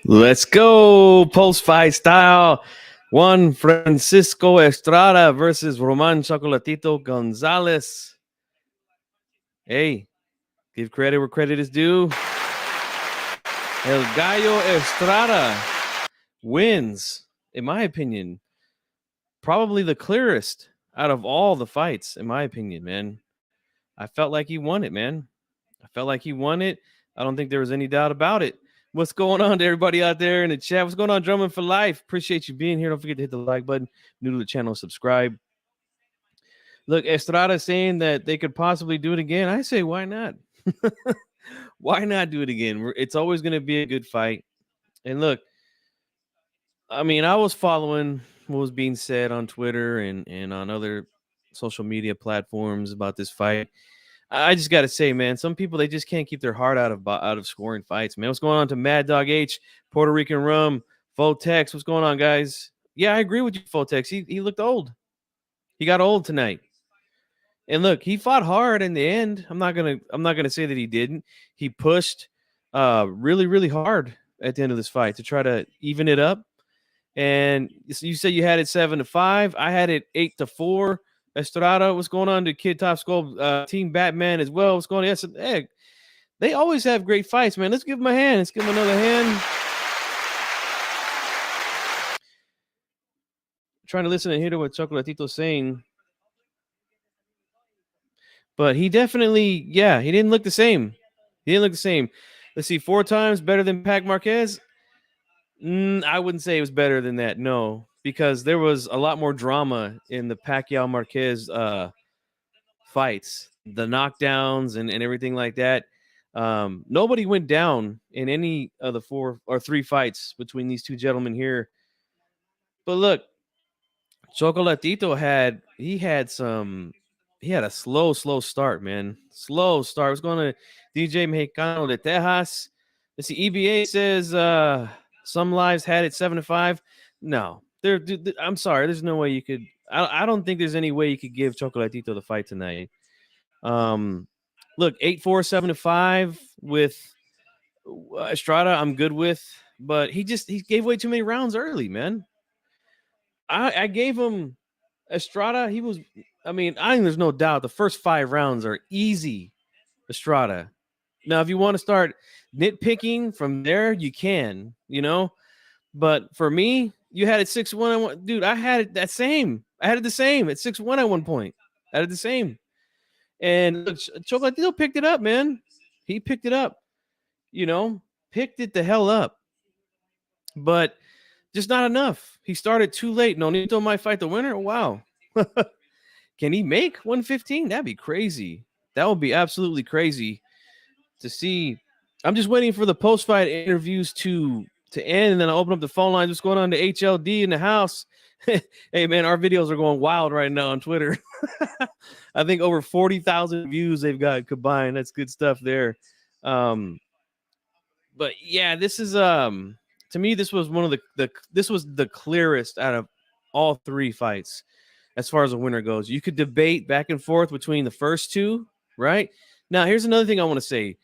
Let's go. Post-fight style. Juan Francisco Estrada versus Roman Chocolatito Gonzalez. Hey, give credit where credit is due. El Gallo Estrada wins, in my opinion, probably the clearest out of all the fights, in my opinion, man. I felt like he won it, man. I felt like he won it. I don't think there was any doubt about it. What's going on to everybody out there in the chat? What's going on, Drummond for Life? Appreciate you being here. Don't forget to hit the like button. New to the channel, subscribe. Look, Estrada saying that they could possibly do it again. I say, why not? Why not do it again? It's always going to be a good fight. And look, I mean, I was following what was being said on Twitter and on other social media platforms about this fight. I just got to say, man, some people, they just can't keep their heart out of scoring fights, man. What's going on to Mad Dog H, Puerto Rican Rum, Fotex? What's going on, guys? Yeah, I agree with you, Fotex. He looked old. He got old tonight. And look, he fought hard in the end. I'm not gonna say that he didn't. He pushed really, really hard at the end of this fight to try to even it up. And you said you had it 7-5. I had it 8-4. Estrada, what's going on to Kid Top Skull, Team Batman as well? What's going on? Yes, hey, they always have great fights, man. Let's give them a hand. Let's give them another hand. Trying to listen and hear what Chocolatito's saying. But he definitely, yeah, he didn't look the same. He didn't look the same. Let's see, 4 times better than Pac Marquez. I wouldn't say it was better than that, no, because there was a lot more drama in the Pacquiao Marquez fights, the knockdowns and everything like that. Nobody went down in any of the 4 or 3 fights between these two gentlemen here. But look, Chocolatito had a slow start, man. Slow start. What's going on, DJ Mexicano de Tejas? Let's see. EBA says some lives had it 7-5. No, I'm sorry. There's no way you could. I don't think there's any way you could give Chocolatito the fight tonight. Look, 8-4, 7-5 with Estrada. I'm good with, but he gave away too many rounds early, man. I gave him Estrada. I think there's no doubt the first 5 rounds are easy, Estrada. Now, if you want to start nitpicking from there, you can, But for me, you had it 6-1. Dude, I had it the same at 6-1 at one point. I had it the same. And look, Chocolatito picked it up, man. He picked it up, picked it the hell up. But just not enough. He started too late. Nonito might fight the winner. Wow. Can he make 115? That'd be crazy. That would be absolutely crazy to see. I'm just waiting for the post-fight interviews to end, and then I'll open up the phone lines. What's going on to HLD in the house? Hey, man, our videos are going wild right now on Twitter. I think over 40,000 views they've got combined. That's good stuff there. But yeah, this is to me, this was one of this was the clearest out of all 3 fights as far as a winner goes. You could debate back and forth between the first 2, right? Now, here's another thing I want to say.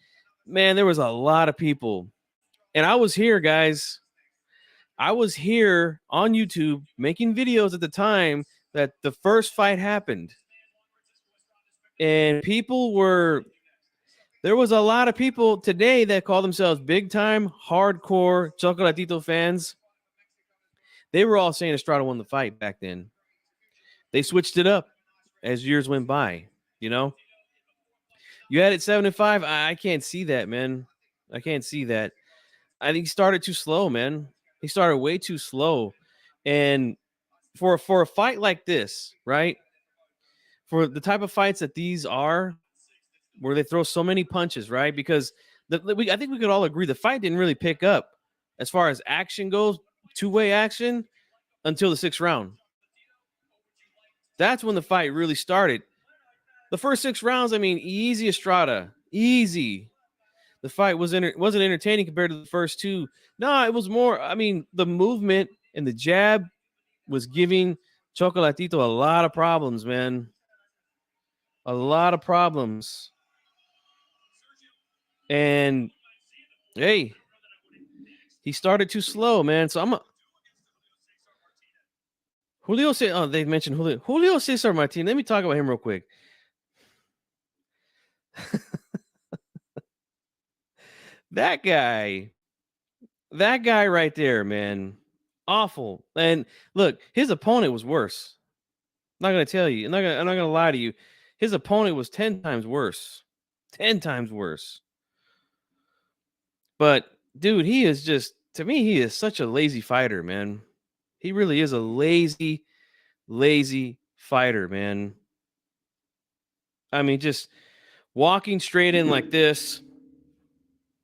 Man, there was a lot of people, and I was here, guys. I was here on YouTube making videos at the time that the first fight happened. And there was a lot of people today that call themselves big time hardcore Chocolatito fans. They were all saying Estrada won the fight back then. They switched it up as years went by, You had it 7-5. I can't see that, man. I can't see that. I think he started too slow, man. He started way too slow. And for a fight like this, right? For the type of fights that these are, where they throw so many punches, right? Because I think we could all agree the fight didn't really pick up as far as action goes, 2-way action, until the 6th round. That's when the fight really started. The first 6 rounds, easy Estrada, easy. The fight wasn't entertaining compared to the first 2. No, it was more. The movement and the jab was giving Chocolatito a lot of problems, man. A lot of problems. And hey, he started too slow, man. So Julio say, oh, they mentioned Julio Cesar Martinez. Let me talk about him real quick. That guy right there, man, awful. And look, his opponent was worse. I'm not gonna tell you. I'm not gonna lie to you. His opponent was 10 times worse. 10 times worse. But dude, he is just, to me, he is such a lazy fighter, man. He really is a lazy fighter, man. I mean, just walking straight in like this,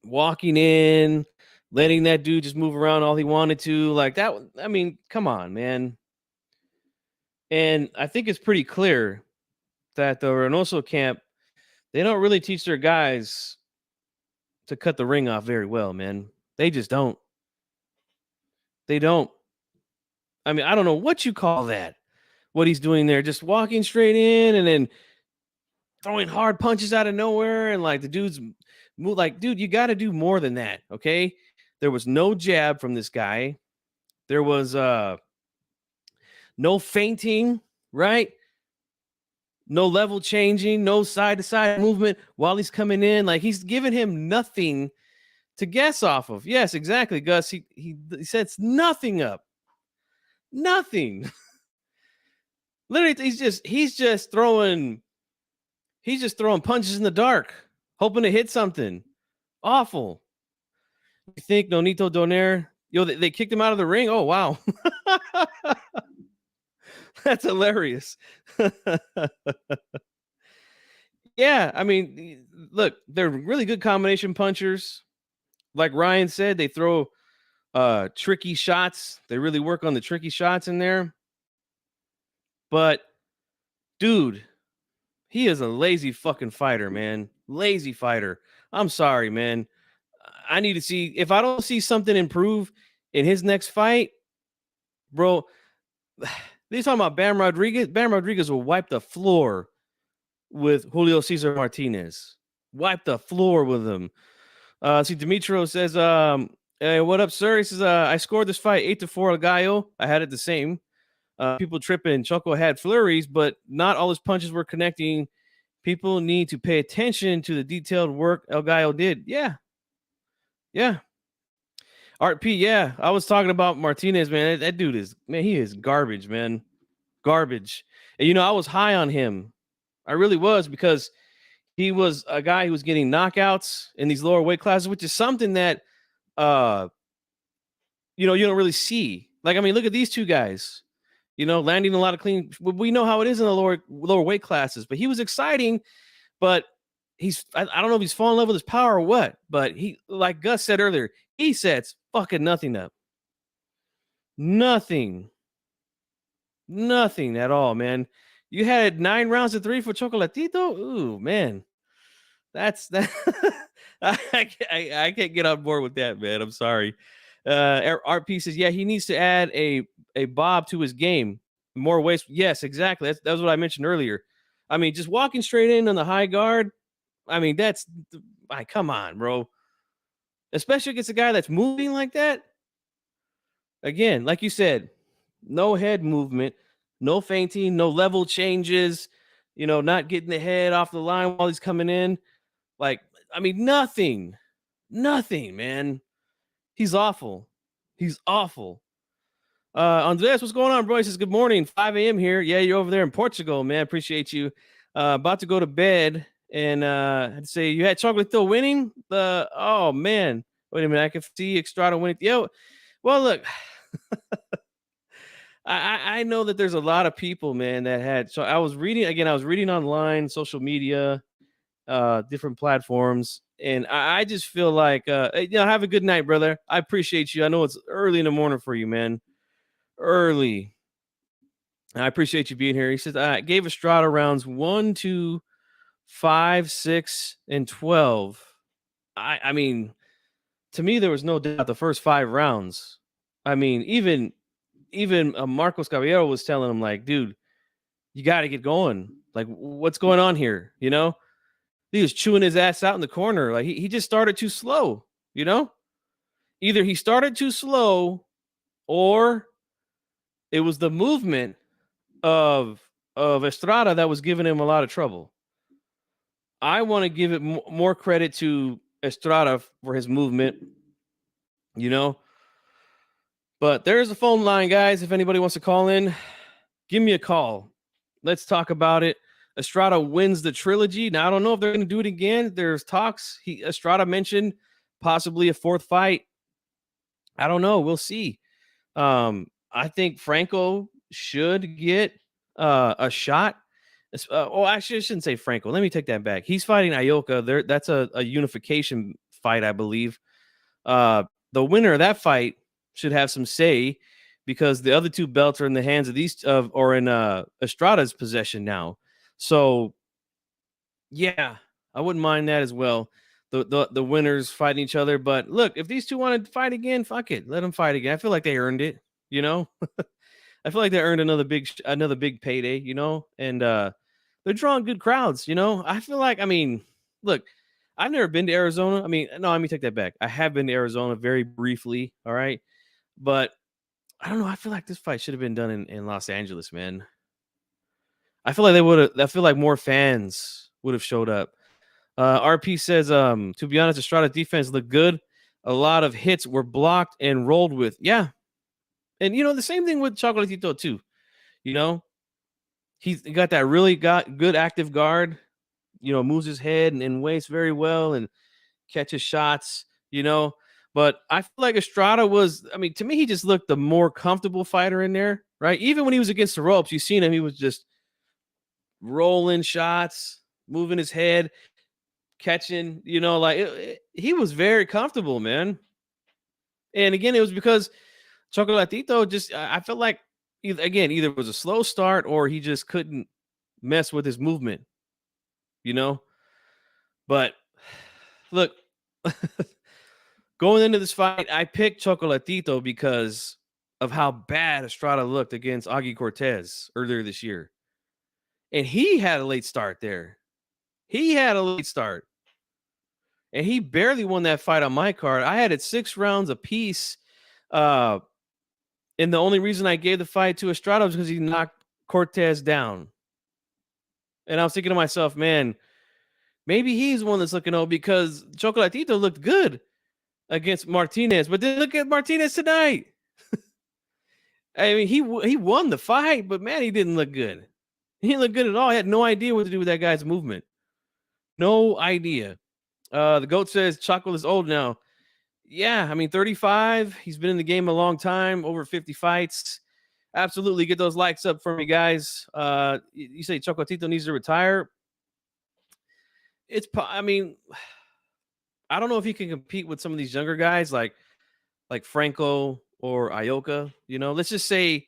walking in, letting that dude just move around all he wanted to, like that. I mean, come on, man. And I think it's pretty clear that the Reynoso camp, they don't really teach their guys to cut the ring off very well, man. They just don't. They don't. I mean, I don't know what you call that. What he's doing there, just walking straight in and then throwing hard punches out of nowhere, and like the dude's like, dude, you got to do more than that, okay? There was no jab from this guy. There was no fainting, right? No level changing, no side to side movement while he's coming in. Like he's giving him nothing to guess off of. Yes, exactly, Gus. He sets nothing up. Nothing. Literally, he's just throwing punches in the dark, hoping to hit something. Awful. You think Nonito Donaire? Yo, they kicked him out of the ring. Oh wow, that's hilarious. Yeah, I mean, look, they're really good combination punchers. Like Ryan said, they throw tricky shots. They really work on the tricky shots in there. But dude, he is a lazy fucking fighter, man. Lazy fighter. I'm sorry, man. I need to see, if I don't see something improve in his next fight, bro. They're talking about Bam Rodriguez. Bam Rodriguez will wipe the floor with Julio Cesar Martinez. Wipe the floor with him. See, Dimitro says, hey, what up, sir? He says, I scored this fight 8-4 El Gallo. I had it the same. People tripping. Choco had flurries, but not all his punches were connecting. People need to pay attention to the detailed work El Gallo did. Yeah. Yeah. Art P, yeah. I was talking about Martinez, man. That dude is, man, he is garbage, man. Garbage. And, I was high on him. I really was, because he was a guy who was getting knockouts in these lower weight classes, which is something that, you don't really see. Like, I mean, look at these two guys, landing a lot of clean. We know how it is in the lower weight classes, but he was exciting. But I don't know if he's falling in love with his power or what, but he, like Gus said earlier, he sets fucking nothing up. Nothing at all, man. You had 9 rounds to 3 for Chocolatito. Ooh, man. That's that. I can't get on board with that, man. I'm sorry. Art P says, yeah, he needs to add a bob to his game. More ways. Yes, exactly. That was what I mentioned earlier. I mean, just walking straight in on the high guard. I mean, come on, bro. Especially against a guy that's moving like that. Again, like you said, no head movement, no fainting, no level changes, not getting the head off the line while he's coming in. Like, I mean, nothing, man. He's awful. He's awful. Andreas, what's going on, bro? He says, good morning, 5 a.m. here. Yeah, you're over there in Portugal, man. Appreciate you. About to go to bed. And I'd say you had Chocolatito winning. Oh, man. Wait a minute. I can see Estrada winning. Yo, well, look. I know that there's a lot of people, man, that had. So I was reading online, social media, different platforms, and I just feel like, have a good night, brother. I appreciate you. I know it's early in the morning for you, man. Early. I appreciate you being here. He says, I gave Estrada rounds 1, 2, 5, 6, and 12. I mean, to me, there was no doubt the first 5 rounds. I mean, even Marcos Caballero was telling him, like, dude, you got to get going. Like, what's going on here? He was chewing his ass out in the corner. Like he just started too slow, you know? Either he started too slow or it was the movement of Estrada that was giving him a lot of trouble. I want to give it more credit to Estrada for his movement, you know? But there's a phone line, guys. If anybody wants to call in, give me a call. Let's talk about it. Estrada wins the trilogy. Now I don't know if they're going to do it again. There's talks. Estrada mentioned possibly a fourth fight. I don't know. We'll see. I think Franco should get a shot. Actually, I shouldn't say Franco. Let me take that back. He's fighting Ioka. That's a unification fight, I believe. The winner of that fight should have some say because the other two belts are in the hands of these or in Estrada's possession now. So yeah, I wouldn't mind that as well. The winners fighting each other. But look, if these two want to fight again, fuck it. Let them fight again. I feel like they earned it, you know? I feel like they earned another big payday, you know? And they're drawing good crowds, you know? I feel like, I mean, look, I've never been to Arizona. I mean, no, let me take that back. I have been to Arizona very briefly, all right? But I don't know. I feel like this fight should have been done in Los Angeles, man. I feel like they would have. I feel like more fans would have showed up. RP says, to be honest, Estrada defense looked good. A lot of hits were blocked and rolled with. Yeah. And, you know, the same thing with Chocolatito, too. You know, he's got that really good active guard, you know, moves his head and waist very well and catches shots, you know. But I feel like Estrada was, I mean, to me, he just looked the more comfortable fighter in there, right? Even when he was against the ropes, you seen him, he was just rolling shots, moving his head, catching, you know, like he was very comfortable, man. And again, it was because Chocolatito just, I felt like, either it was a slow start or he just couldn't mess with his movement, you know. But look, going into this fight, I picked Chocolatito because of how bad Estrada looked against Augie Cortez earlier this year. And he had a late start there. He had a late start. And he barely won that fight on my card. I had it 6 rounds apiece. And the only reason I gave the fight to Estrada was because he knocked Cortez down. And I was thinking to myself, man, maybe he's one that's looking old because Chocolatito looked good against Martinez. But then look at Martinez tonight. I mean, he won the fight, but man, he didn't look good. He didn't look good at all. He had no idea what to do with that guy's movement. No idea. The GOAT says Chocolate is old now. Yeah, I mean, 35. He's been in the game a long time, over 50 fights. Absolutely. Get those likes up for me, guys. You say Chocolatito needs to retire. I mean, I don't know if he can compete with some of these younger guys like Franco or Ioka. You know, let's just say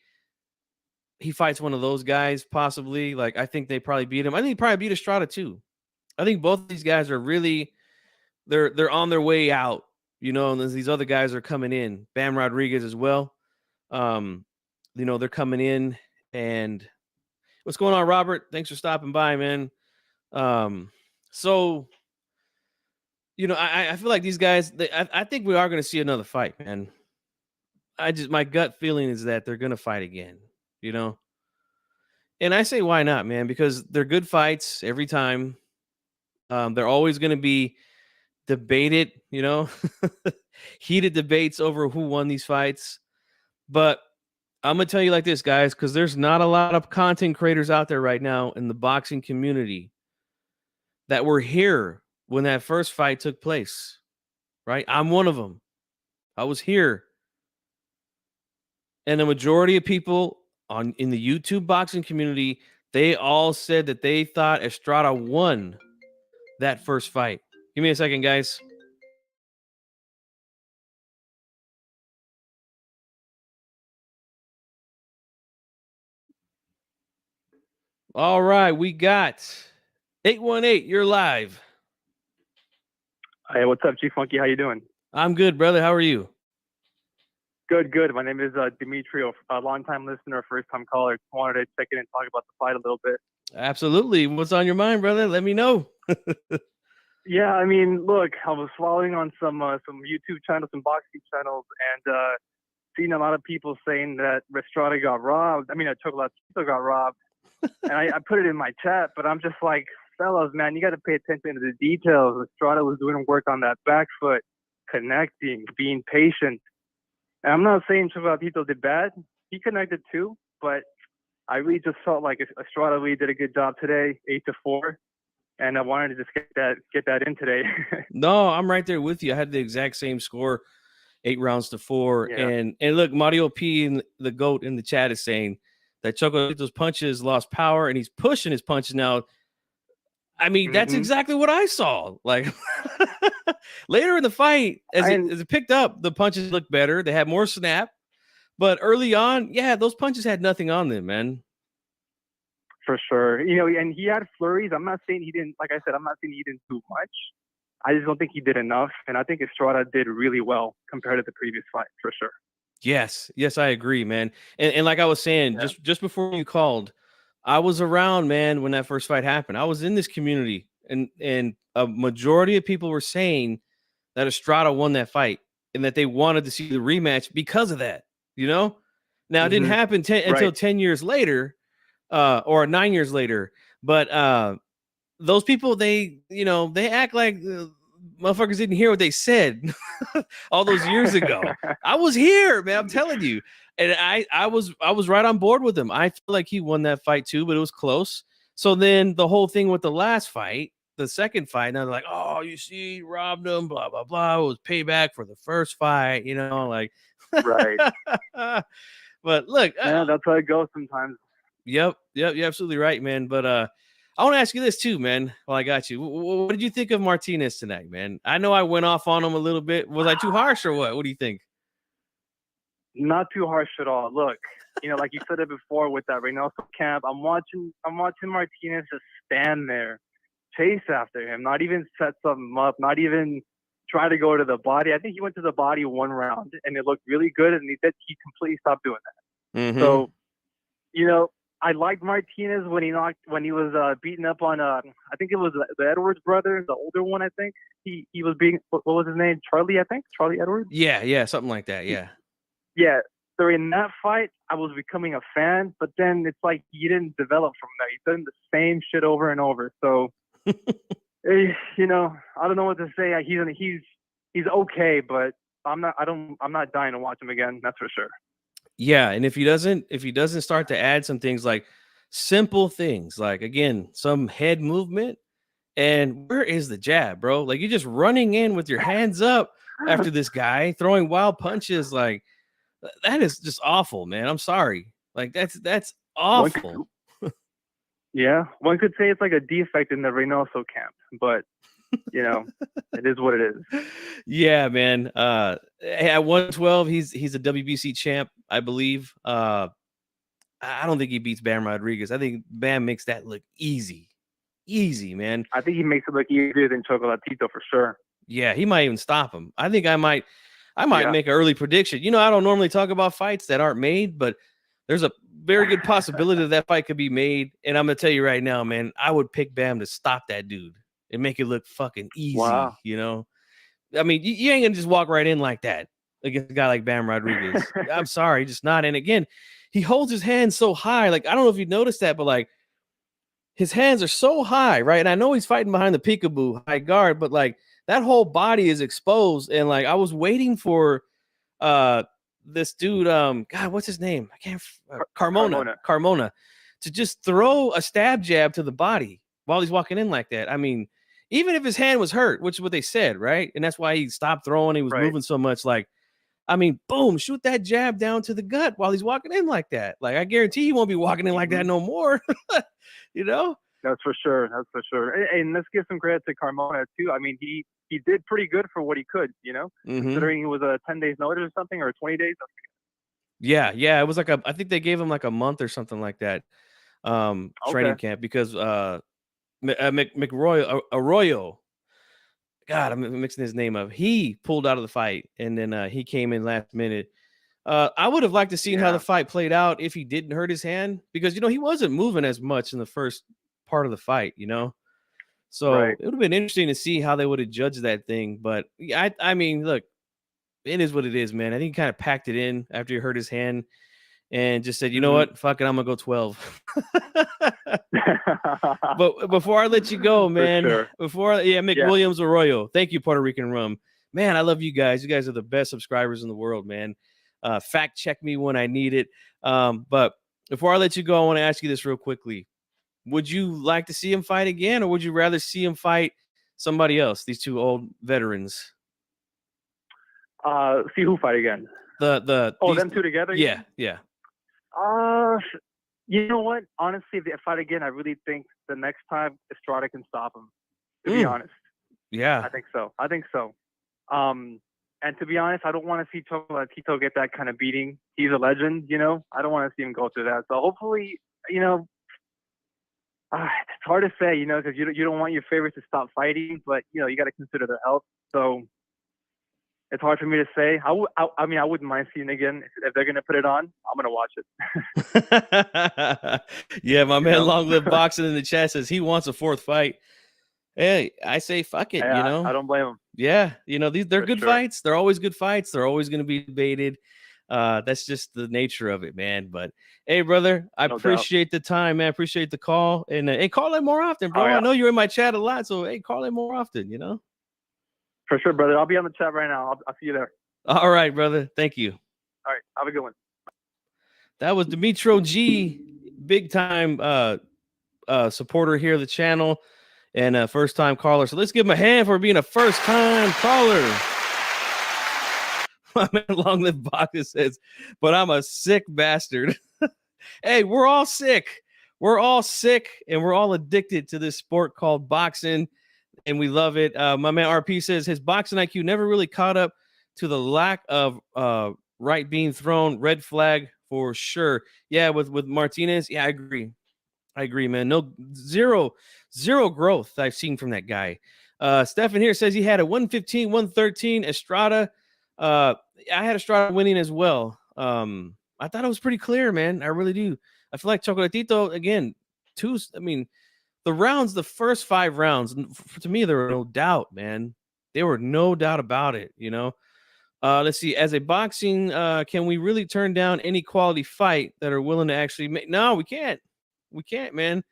he fights one of those guys, possibly. Like, I think they probably beat him. I think he probably beat Estrada too. I think both of these guys are really they're on their way out, you know, and these other guys are coming in. Bam Rodriguez as well. You know, they're coming in. And what's going on, Robert? Thanks for stopping by, man. So, you know, I feel like these guys, I think we are going to see another fight, man. My gut feeling is that they're going to fight again, you know? And I say, why not, man? Because they're good fights every time. They're always going to be debated, you know, heated debates over who won these fights. But I'm going to tell you like this, guys, because there's not a lot of content creators out there right now in the boxing community that were here when that first fight took place, right? I'm one of them. I was here. And the majority of people in the YouTube boxing community, they all said that they thought Estrada won that first fight. Give me a second, guys. All right, we got 818. You're live. Hey, what's up, G Funky? How you doing? I'm good, brother. How are you? Good, good. My name is Dimitri, a long-time listener, first-time caller. Just wanted to check in and talk about the fight a little bit. Absolutely. What's on your mind, brother? Let me know. Yeah, I mean, look, I was following on some YouTube channels, some boxing channels, and seeing a lot of people saying that Estrada got robbed. I mean, Chocolatito got robbed, and I put it in my chat, but I'm just like, fellas, man, you got to pay attention to the details. Estrada was doing work on that back foot, connecting, being patient. And I'm not saying Chocolatito did bad. He connected too, but I really just felt like Estrada really did a good job today, 8-4, and I wanted to just get that in today. No, I'm right there with you. I had the exact same score, 8-4. Yeah. And look, Mario P and the GOAT in the chat is saying that Chocolatito's punches lost power and he's pushing his punches now. I mean, that's exactly what I saw. Like later in the fight, as it picked up, the punches looked better. They had more snap. But early on, yeah, those punches had nothing on them, man. For sure. You know, and he had flurries. I'm not saying he didn't, like I said, I'm not saying he didn't do much. I just don't think he did enough. And I think Estrada did really well compared to the previous fight, for sure. Yes, I agree, man. And like I was saying, just before you called, I was around, man, when that first fight happened. I was in this community, and a majority of people were saying that Estrada won that fight and that they wanted to see the rematch because of that. You know, now it didn't happen until 10 years later, or 9 years later. But those people, they act like motherfuckers didn't hear what they said all those years ago. I was here, man. I'm telling you. And I was right on board with him. I feel like he won that fight too, but it was close. So then the whole thing with the last fight, the second fight, now they're like, oh, you see, he robbed him, blah, blah, blah. It was payback for the first fight, like. Right. But look. Yeah, that's how it goes sometimes. Yep. You're absolutely right, man. But I want to ask you this too, man. Well, I got you. What did you think of Martinez tonight, man? I know I went off on him a little bit. Was I too harsh or what? What do you think? Not too harsh at all. Look, like you said it before with that Reynoso camp, I'm watching Martinez just stand there, chase after him, not even set something up, not even try to go to the body. I think he went to the body one round and it looked really good, and he completely stopped doing that. So, I liked Martinez when he was beating up on I think it was the Edwards brother, the older one. I think he was being, what was his name? Charlie, I think Charlie Edwards. Yeah, something like that. Yeah. Yeah. So in that fight, I was becoming a fan, but then it's like he didn't develop from that. He's done the same shit over and over. So, I don't know what to say. He's okay, but I'm not dying to watch him again. That's for sure. Yeah, and if he doesn't start to add some things like simple things, like again, some head movement, and where is the jab, bro? Like you're just running in with your hands up after this guy throwing wild punches, like that is just awful, man. I'm sorry. Like that's awful. One could say it's like a defect in the Reynoso camp, but it is what it is. Yeah, man. At 112, he's a WBC champ, I believe. I don't think he beats Bam Rodriguez. I think Bam makes that look easy, man. I think he makes it look easier than Chocolatito for sure. Yeah, he might even stop him. I think I might make an early prediction. I don't normally talk about fights that aren't made, but there's a very good possibility that fight could be made. And I'm gonna tell you right now, man, I would pick Bam to stop that dude and make it look fucking easy. Wow. I mean, you ain't gonna just walk right in like that against a guy like Bam Rodriguez. I'm sorry, just not. And again, he holds his hands so high. Like, I don't know if you noticed that, but like his hands are so high, right? And I know he's fighting behind the peekaboo high guard, but like that whole body is exposed. And like I was waiting for this dude, God, what's his name? I can't Carmona to just throw a stab jab to the body while he's walking in like that. I mean, even if his hand was hurt, which is what they said, right? And that's why he stopped throwing. He was moving so much. Like, I mean, boom, shoot that jab down to the gut while he's walking in like that. Like, I guarantee he won't be walking in like that no more. That's for sure. And let's give some credit to Carmona too. I mean, he did pretty good for what he could, considering he was a 10 days notice or something, or 20 days. Yeah. It was like I think they gave him like a month or something like that. Training camp, because Arroyo, God, I'm mixing his name up. He pulled out of the fight, and then he came in last minute. I would have liked to see how the fight played out if he didn't hurt his hand, because he wasn't moving as much in the first part of the fight. So Right. it would have been interesting to see how they would have judged that thing. But I mean, look, it is what it is, man. I think he kind of packed it in after he hurt his hand and just said, you know Mhm. what? Fuck it. I'm going to go 12. But before I let you go, For man, sure. Mick Yeah. Williams Arroyo, thank you, Puerto Rican Rum. Man, I love you guys. You guys are the best subscribers in the world, man. Fact check me when I need it. But before I let you go, I want to ask you this real quickly. Would you like to see him fight again, or would you rather see him fight somebody else, these two old veterans? See who fight again. These, Them two together? Yeah, yeah. You know what? Honestly, if they fight again, I really think the next time Estrada can stop him. To be honest, Yeah. I think so. And to be honest, I don't want to see Chocolatito get that kind of beating. He's a legend, you know. I don't want to see him go through that. So hopefully, you know, it's hard to say, you know, because you don't want your favorites to stop fighting, but you know, you got to consider their health. So it's hard for me to say. I mean, I wouldn't mind seeing it again if they're gonna put it on. I'm gonna watch it. Yeah, my man, Long Live Boxing in the chat says he wants a fourth fight. Hey, I say fuck it. Hey, you know, I don't blame him. Yeah, you know, they're For good sure. fights. They're always good fights. They're always going to be debated. That's just the nature of it, man. But hey, brother, I appreciate the time, man. Appreciate the call, and hey, call in more often, bro. Oh, yeah. I know you're in my chat a lot, so hey, call in more often. You know. For sure, brother. I'll be on the chat right now. I'll see you there. All right, brother. Thank you. All right, have a good one. That was Dimitro G, big time supporter here of the channel, and a first time caller. So let's give him a hand for being a first time caller. My man Long Live Boxing says, but I'm a sick bastard. Hey, we're all sick. We're all sick, and we're all addicted to this sport called boxing, and we love it. My man RP says his boxing IQ never really caught up to the lack of right being thrown. Red flag for sure. Yeah, with Martinez. Yeah, I agree, man. No, zero growth I've seen from that guy. Stefan here says he had a 115, 113. Estrada. I had Estrada winning as well. I thought it was pretty clear, man. I really do. I feel like Chocolatito, again, the rounds, the first 5 rounds, to me, there were no doubt, man. There were no doubt about it, you know. Let's see. As a boxing, can we really turn down any quality fight that are willing to actually make? No, we can't. We can't, man.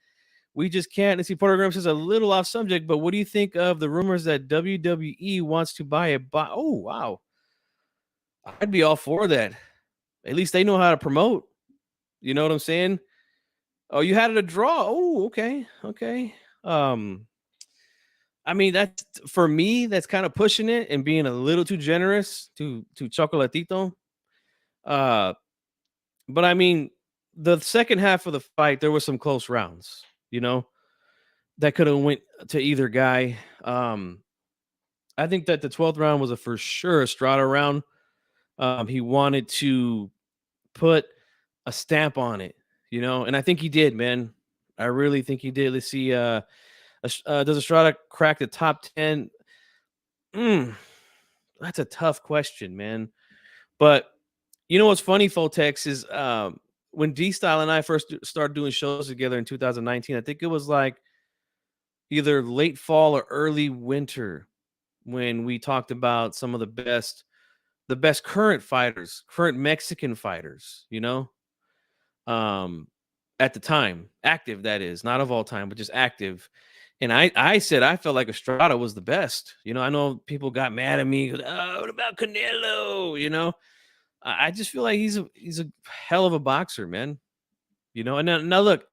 We just can't. Let's see. Program says a little off subject, but what do you think of the rumors that WWE wants to buy a Oh, wow. I'd be all for that. At least they know how to promote. You know what I'm saying? Oh, you had it a draw. Oh, okay. I mean, that's for me, that's kind of pushing it and being a little too generous to Chocolatito. But I mean, the second half of the fight, there were some close rounds, you know, that could have went to either guy. I think that the 12th round was a for sure Estrada round. He wanted to put a stamp on it, you know, and I think he did, man. I really think he did. Let's see. Does Estrada crack the top 10? That's a tough question, man. But you know what's funny, Fotex, is when D-Style and I first started doing shows together in 2019, I think it was like either late fall or early winter when we talked about some of the best current fighters, current Mexican fighters, you know, at the time, active, that is, not of all time, but just active. And I said I felt like Estrada was the best. You know, I know people got mad at me. Oh, what about Canelo? You know, I just feel like he's a hell of a boxer, man. You know, and now look,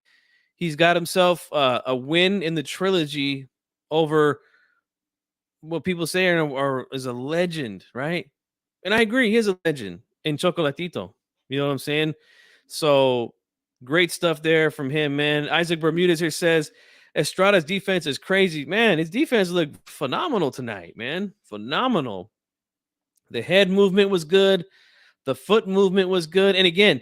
he's got himself a win in the trilogy over what people say is a legend, right? And I agree, he is a legend in Chocolatito. You know what I'm saying? So great stuff there from him, man. Isaac Bermudez here says Estrada's defense is crazy. Man, his defense looked phenomenal tonight, man. Phenomenal. The head movement was good. The foot movement was good. And again,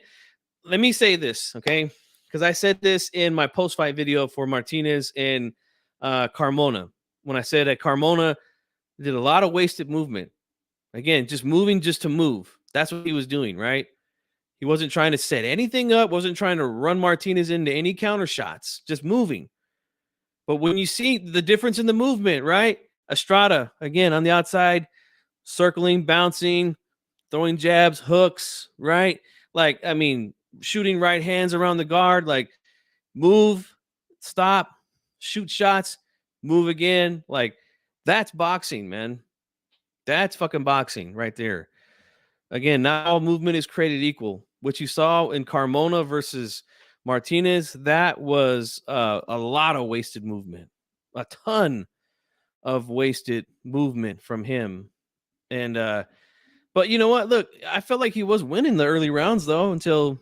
let me say this, okay? Because I said this in my post-fight video for Martinez and Carmona. When I said that Carmona did a lot of wasted movement. Again, just moving just to move. That's what he was doing, right? He wasn't trying to set anything up, wasn't trying to run Martinez into any counter shots, just moving. But when you see the difference in the movement, right? Estrada, again, on the outside, circling, bouncing, throwing jabs, hooks, right? Like, I mean, shooting right hands around the guard, like move, stop, shoot shots, move again. Like, that's boxing, man. That's fucking boxing right there. Again, not all movement is created equal. What you saw in Carmona versus Martinez, that was a lot of wasted movement, a ton of wasted movement from him. And but you know what? Look, I felt like he was winning the early rounds though until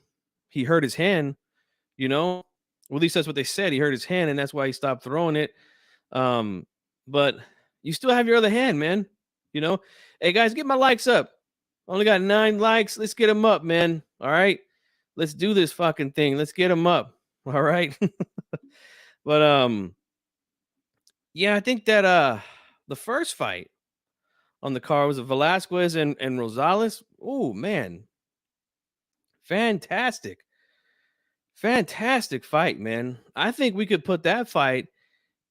he hurt his hand. You know, well, at least that's what they said. He hurt his hand, and that's why he stopped throwing it. But you still have your other hand, man. You know, hey guys, get my likes up. Only got 9 likes. Let's get them up, man. All right, let's do this fucking thing. Let's get them up. All right. But yeah, I think that the first fight on the card was Velasquez and Rosales. Oh man, fantastic, fantastic fight, man. I think we could put that fight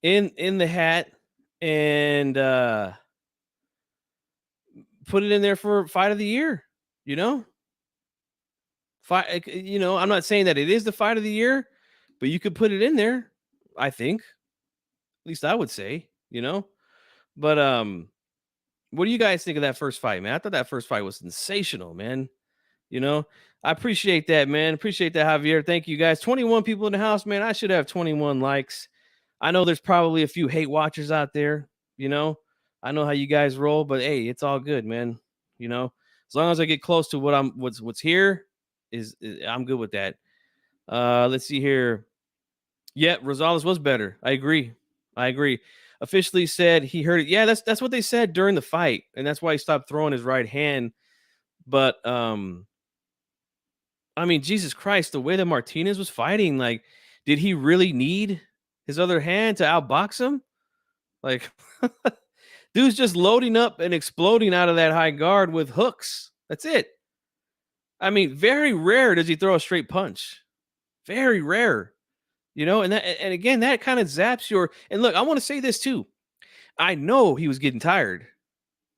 in the hat and put it in there for fight of the year. You know, fight. You know, I'm not saying that it is the fight of the year, but you could put it in there. I think, at least I would say. You know, but what do you guys think of that first fight, man? I thought that first fight was sensational, man. You know, I appreciate that, man. Appreciate that, Javier. Thank you, guys. 21 people in the house, man. I should have 21 likes. I know there's probably a few hate watchers out there. You know, I know how you guys roll, but hey, it's all good, man. You know, as long as I get close to what's here, is I'm good with that. Let's see here. Yeah, Rosales was better. I agree. I agree. Officially said he heard it. Yeah, that's what they said during the fight, and that's why he stopped throwing his right hand. But I mean, Jesus Christ, the way that Martinez was fighting, like, did he really need his other hand to outbox him? Like, dude's just loading up and exploding out of that high guard with hooks. That's it. I mean, very rare does he throw a straight punch. Very rare. You know, and again, that kind of zaps your. And look, I want to say this too. I know he was getting tired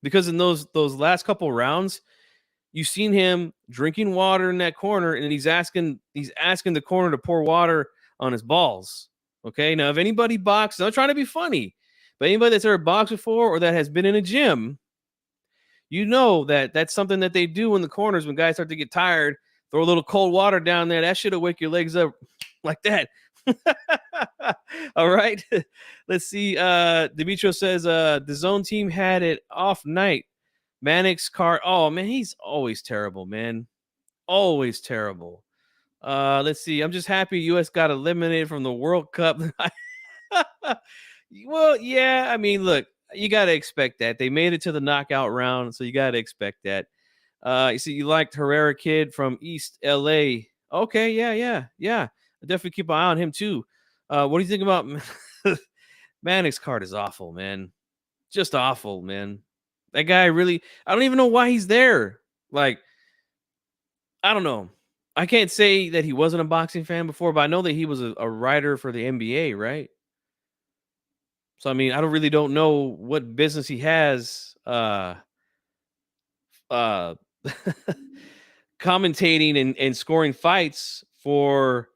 because in those last couple rounds, you've seen him drinking water in that corner, and he's asking the corner to pour water on his balls. Okay, now if anybody boxes, I'm not trying to be funny, but anybody that's ever boxed before or that has been in a gym, you know that that's something that they do in the corners when guys start to get tired. Throw a little cold water down there. That shit'll wake your legs up like that. All right. Let's see. Demetrio says the zone team had it off night. Manic's car. Oh man, he's always terrible, man. Always terrible. Let's see. I'm just happy US got eliminated from the World Cup. Well, yeah, I mean, look, you got to expect that. They made it to the knockout round, so you got to expect that. You see, you liked Herrera kid from East LA. Okay, yeah. I definitely keep an eye on him too. What do you think about Manic's card is awful, man. Just awful, man. That guy really, I don't even know why he's there. Like, I don't know. I can't say that he wasn't a boxing fan before, but I know that he was a writer for the NBA, right? So I mean, I don't know what business he has uh commentating and scoring fights for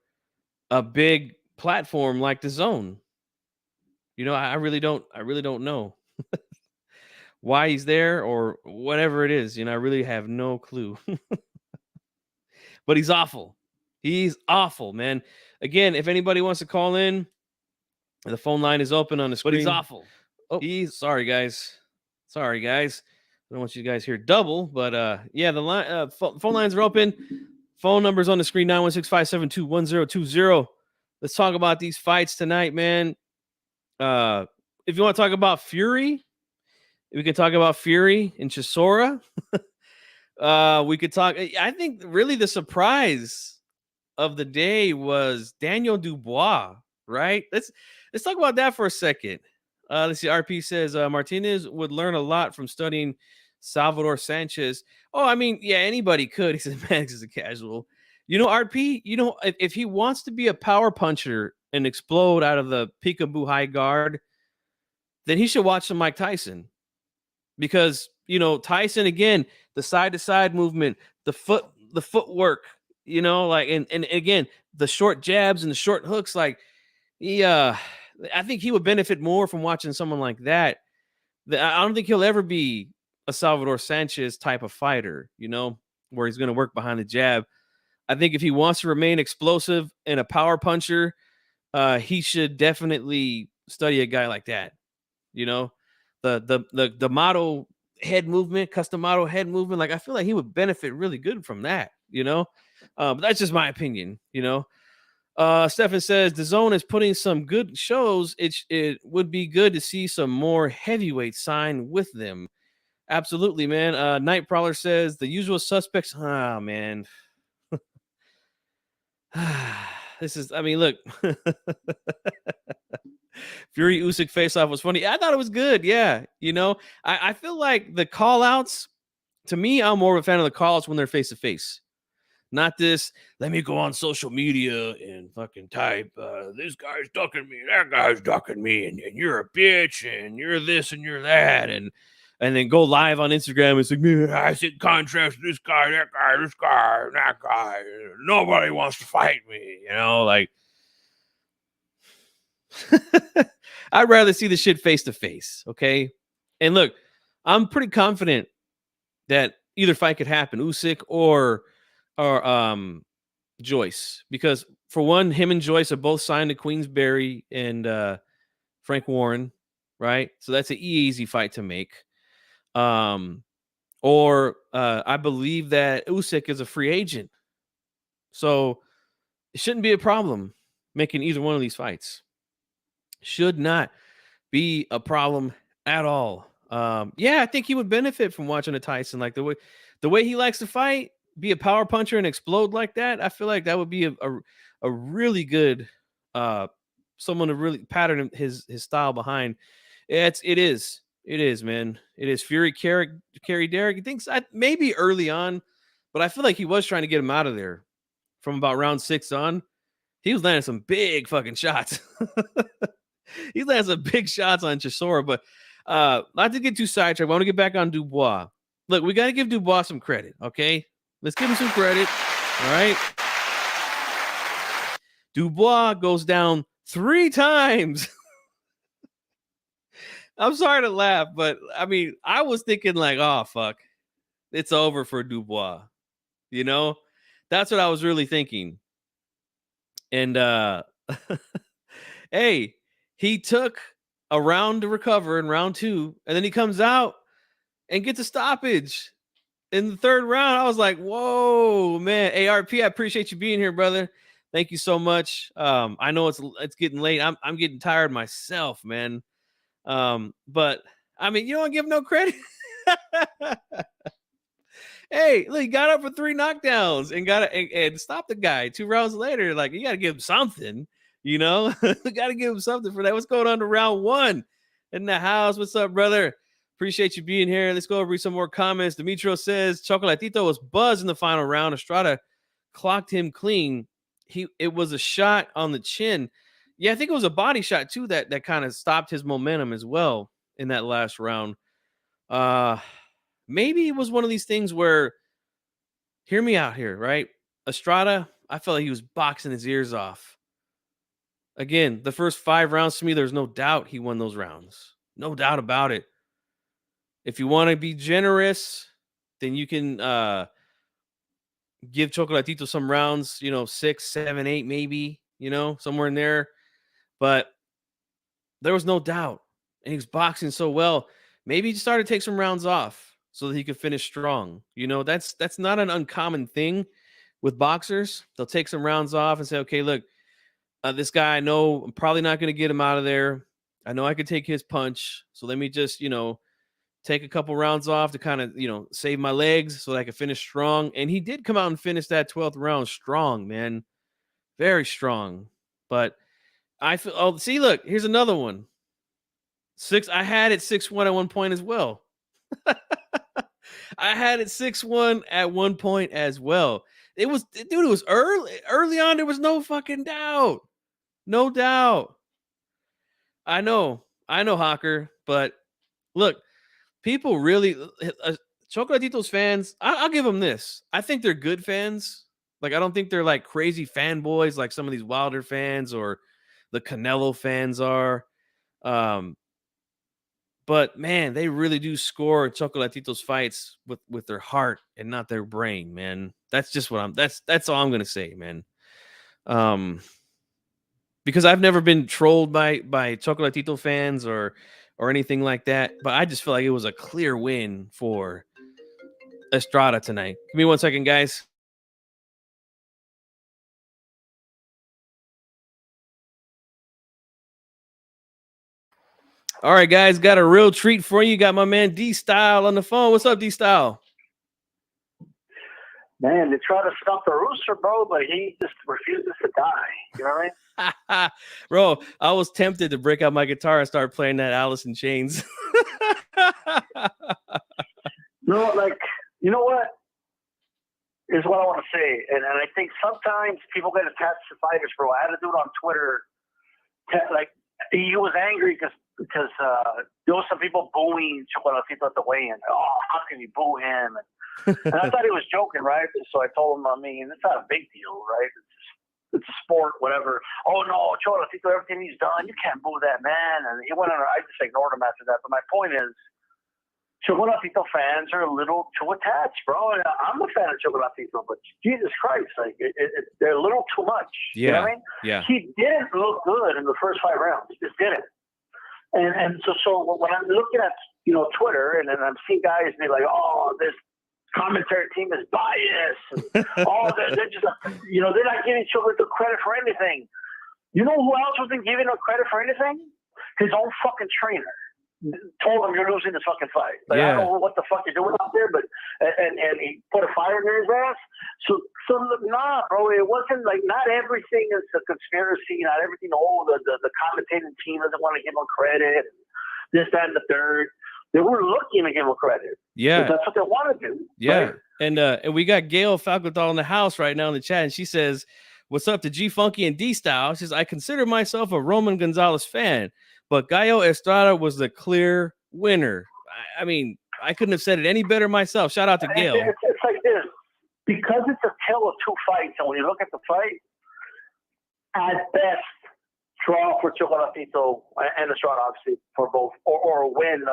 a big platform like the Zone. You know, I really don't know why he's there or whatever it is. You know, I really have no clue. But he's awful. He's awful, man. Again, if anybody wants to call in, the phone line is open on the screen. But he's awful. Oh, sorry, guys. Sorry, guys. I don't want you guys hear double, but yeah, the line phone lines are open. Phone numbers on the screen 916-572-1020. Let's talk about these fights tonight, man. If you want to talk about Fury, we can talk about Fury and Chisora. We could talk. I think really the surprise of the day was Daniel Dubois, right? Let's talk about that for a second. Let's see. RP says Martinez would learn a lot from studying Salvador Sanchez. Oh, I mean, yeah, anybody could. He says, man, this is a casual. You know, RP, you know, if he wants to be a power puncher, and explode out of the peekaboo high guard, then he should watch some Mike Tyson. Because, Tyson, again, the side to side movement, the footwork, like, and again, the short jabs and the short hooks, like, I think he would benefit more from watching someone like that. I don't think he'll ever be a Salvador Sanchez type of fighter, where he's going to work behind the jab. I think if he wants to remain explosive and a power puncher, he should definitely study a guy like that. The model head movement, custom model head movement. Like, I feel like he would benefit really good from that. But that's just my opinion. Stefan says the zone is putting some good shows. It would be good to see some more heavyweights sign with them. Absolutely, man. Night Prowler says the usual suspects. Ah, man. Look. Fury Usyk face-off was funny. I thought it was good. Yeah. I feel like the call-outs, to me, I'm more of a fan of the call-outs when they're face-to-face. Not this, let me go on social media and fucking type, this guy's ducking me, that guy's ducking me, and you're a bitch, and you're this, and you're that, and then go live on Instagram. It's like, man, I sit contrast this guy, that guy, this guy, that guy. Nobody wants to fight me, like. I'd rather see the shit face-to-face, okay? And look, I'm pretty confident that either fight could happen, Usyk or Joyce, because for one, him and Joyce are both signed to Queensberry and Frank Warren, right? So that's an easy fight to make. Or I believe that Usyk is a free agent, so it shouldn't be a problem making either one of these fights. Should not be a problem at all. Yeah, I think he would benefit from watching a Tyson, like the way he likes to fight, be a power puncher and explode like that. I feel like that would be a really good someone to really pattern his style behind. It is, man. It is. Fury carry Derek. He thinks maybe early on, but I feel like he was trying to get him out of there from about round 6 on. He was landing some big fucking shots. He lands some big shots on Chisora, but not to get too sidetracked. I want to get back on Dubois. Look, we got to give Dubois some credit, okay? Let's give him some credit, all right? Dubois goes down 3 times. I'm sorry to laugh, but I was thinking like, oh, fuck. It's over for Dubois. That's what I was really thinking. And hey, he took a round to recover in round 2, and then he comes out and gets a stoppage in the 3rd round. I was like, whoa, man. ARP, I appreciate you being here, brother. Thank you so much. I know it's getting late. I'm getting tired myself, man. But you don't give no credit. Hey, look, he got up for 3 knockdowns and stopped the guy 2 rounds later. Like, you got to give him something, got to give him something for that. What's going on to round 1 in the house? What's up, brother? Appreciate you being here. Let's go over some more comments. Demetrio says Chocolatito was buzzed in the final round. Estrada clocked him clean. It was a shot on the chin. Yeah, I think it was a body shot too that kind of stopped his momentum as well in that last round. Maybe it was one of these things where, hear me out here, right? Estrada, I felt like he was boxing his ears off. Again, the first 5 rounds to me, there's no doubt he won those rounds. No doubt about it. If you want to be generous, then you can give Chocolatito some rounds, 6, 7, 8, maybe, somewhere in there. But there was no doubt. And he was boxing so well. Maybe he just started to take some rounds off so that he could finish strong. That's not an uncommon thing with boxers. They'll take some rounds off and say, okay, look, this guy, I know I'm probably not going to get him out of there. I know I could take his punch. So let me just, take a couple rounds off to kind of, save my legs so that I can finish strong. And he did come out and finish that 12th round strong, man. Very strong. But I feel, see, look, here's another one. I had it 6-1 at one point as well. I had it 6-1 at one point as well. It was early on. There was no fucking doubt. No doubt. I know, Hawker, but look, people really Chocolatito's fans. I'll give them this. I think they're good fans. Like I don't think they're like crazy fanboys like some of these Wilder fans or the Canelo fans are. Um, but man, they really do score Chocolatito's fights with their heart and not their brain, man. That's just what I'm. That's all I'm gonna say, man. Um, because I've never been trolled by Chocolatito fans or anything like that. But I just feel like it was a clear win for Estrada tonight. Give me 1 second, guys. All right, guys, got a real treat for you. Got my man D Style on the phone. What's up, D Style? Man, they try to stop the rooster, bro, but he just refuses to die. You know what I mean? Bro, I was tempted to break out my guitar and start playing that Alice in Chains. No, like, you know what? Is what I want to say. And I think sometimes people get attached to fighters, bro. I had a dude on Twitter, like, he was angry because there was some people booing Chocolatito at the weigh-in. Oh, how can you boo him? And I thought he was joking, right? So I told him, I mean, it's not a big deal, right? It's a sport, whatever. Oh, no, Chocolatito, everything he's done, you can't boo that man. And he went on, I just ignored him after that. But my point is, Chocolatito fans are a little too attached, bro. And I'm a fan of Chocolatito, but Jesus Christ, like they're a little too much. Yeah, you know what I mean? Yeah. He didn't look good in the first 5 rounds. He just didn't. And so when I'm looking at Twitter and then I'm seeing guys be like, oh, this commentary team is biased. And, oh, they're just they're not giving Chocolatito credit for anything. You know who else wasn't giving him credit for anything? His own fucking trainer told him you're losing this fucking fight. Like, I don't know what the fuck you're doing out there, but and he put a fire in his ass. So nah, bro, it wasn't like not everything is a conspiracy. Not everything. Oh, the commentating team doesn't want to give him credit. This, that, and the third. They were looking to give him credit. Yeah, that's what they want to do. Yeah, right? And we got Gail Falcothal in the house right now in the chat, and she says, "What's up to G Funky and D Style?" She says, "I consider myself a Roman Gonzalez fan, but Gallo Estrada was the clear winner." I mean, I couldn't have said it any better myself. Shout out to Gail. It's like this. Because it's a tale of 2 fights, and when you look at the fight, at best, draw for Chocolatito and Estrada, obviously, for both, or win,